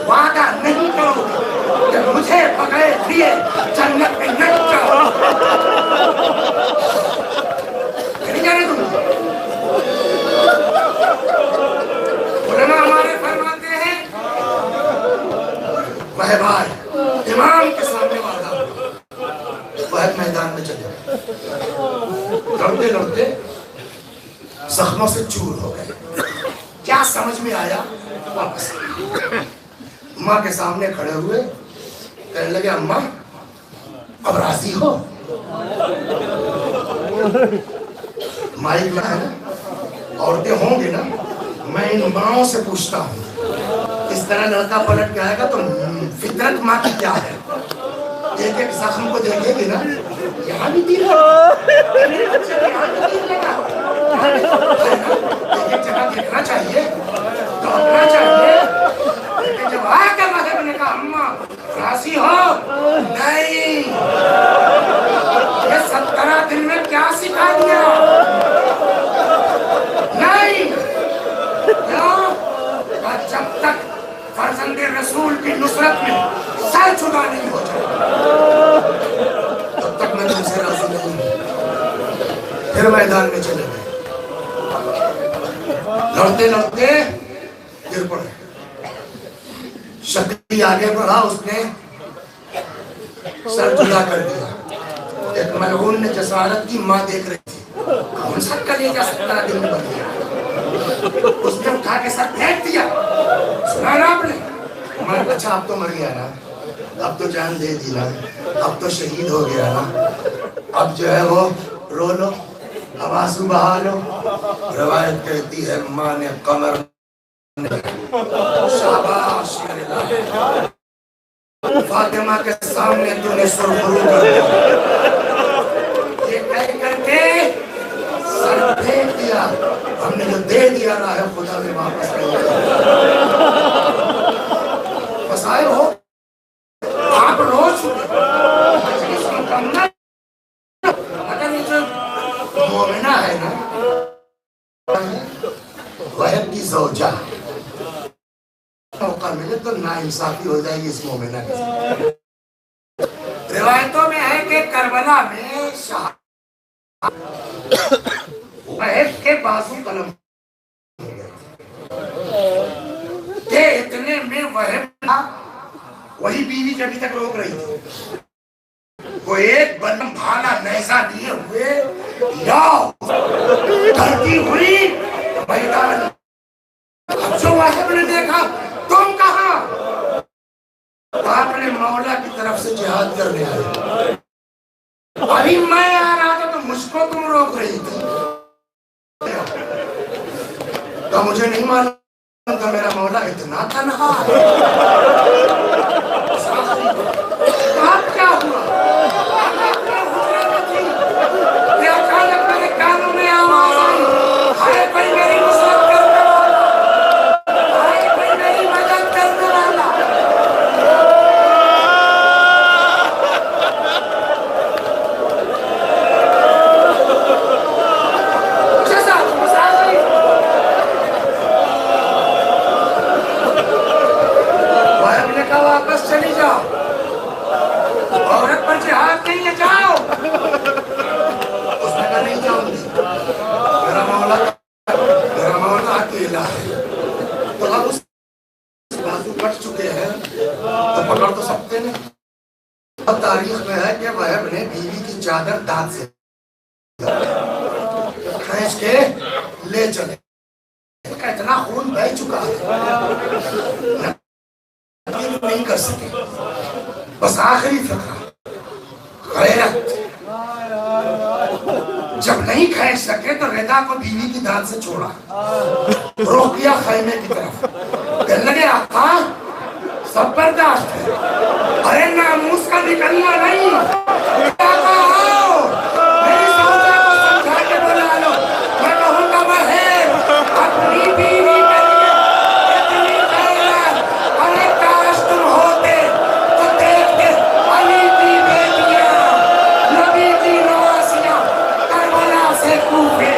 وعدہ نہیں کرو کہ مجھے بغیر دیے جنت میں نہیں جاؤ، نہیں جانے تم۔ علماء ہمارے فرماتے ہیں وہ بھائی امام کے سامنے وعدہ، وہ میدان میں چلے گئے، لڑتے لڑتے زخموں سے چور ہو گئے، کیا سمجھ میں آیا؟ واپس ماں کے سامنے کھڑے ہوئے، کہنے لگے اماں اب راضی ہو؟ مائک میں ہے نا، عورتیں ہوں گی نا، میں ان ماؤں سے پوچھتا ہوں، اس طرح لڑکا پلٹ کے آئے گا تو فطرت ماں کی کیا ہے؟ ایک ایک زخم کو دیکھے گی نا، یہاں بھی تیر لگا، ایک جگہ دیکھنا چاہیے، دوڑنا چاہیے۔ لیکن جب آیا کہ مذہب نے کہا اماں راضی ہو؟ نہیں، یہ 17 دن میں کیا سکھا دیا؟ نہیں، جب تک فرزند رسول کی نصرت میں سر چھپا نہیں ہو جائے تب تک میں تم سے راضی نہیں ہوں۔ پھر میدان میں چلے گئے، لڑتے لڑتے گر پڑے، شکلی آگے بڑھا، اس نے سر جدا کر دیا۔ ایک ملعون نے جسارت کی، ماں دیکھ رہی تھی، کون سا کلیجہ 17 دن میں بن گیا؟ اس نے اٹھا کے سر پھینک دیا، سنا نا آپ نے؟ میں نے اچھا اب تو مر گیا نا، اب تو جان دے دی نا، اب تو شہید ہو گیا نا، اب جو ہے وہ رو لو، اب آنسو بہا لو۔ روایت کہتی ہے ماں نے قمر نے شاباش میرے لال، فاطمہ کے سامنے تو نے سرخرو کر دیا، یہ کہہ کر کے سر پھینک دیا، ہم نے جو دے دیا نہ ہے خدا نے واپس نہیں دیا۔ بس آئے ہو آپ رو چکے، ملے تو ناانصافی ہو جائے گی اس مومنہ کے ساتھ۔ روایتوں میں ہے کہ کربلا میں وحب کے بازو قلم کہ اتنے میں وحب وہی بیوی جو ابھی تک روک رہی تھی وہ ایک بلم بھالا نیزہ لیے ہوئے یا کرتی ہوئی میدان۔ اب جو واحد نے دیکھا تم کہاں؟ آپ نے مولا کی طرف سے جہاد کرنے آئے، ابھی میں آ رہا تھا تو مجھ کو تم روک رہی تھی، تو مجھے نہیں معلوم تھا میرا مولا اتنا تنہا ہے۔ اب کیا ہوا؟ کوئی میری نصرت کرنے والا، کوئی میری مدد کرنے والا۔ وہب نے کہا واپس چلی جاؤ، عورت پر جہاد نہیں ہے، جاؤ۔ اس نے کہا نہیں جاؤں گی، میرا مولا اکیلا ہے۔ تو اب اس بازو کٹ چکے ہیں تو پکڑ تو سکتے نہیں۔ اور تاریخ میں ہے کہ وہب نے بیوی کی چادر دانت سے کھینچ کے لے چلے، اتنا خون بہہ چکا ہے نہیں کر سکے۔ بس آخری فقرہ غیرت، جب نہیں کھینچ سکے تو رضا کو بیوی کی دانت سے چھوڑا، روک لیا خیمے کی طرف، کہنے لگے آقا سب برداشت ہے، ارے ناموس کا نکلنا نہیں، آقا آؤ میری سوچا کو سمجھا کے بلا لو، میں کہوں گا وہ ہے اپنی بیوی کے لیے اتنی غیرت، ارے کاش تم ہوتے تو دیکھتے علی کی بیٹیاں، نبی کی نواسیاں کربلا سے کوفے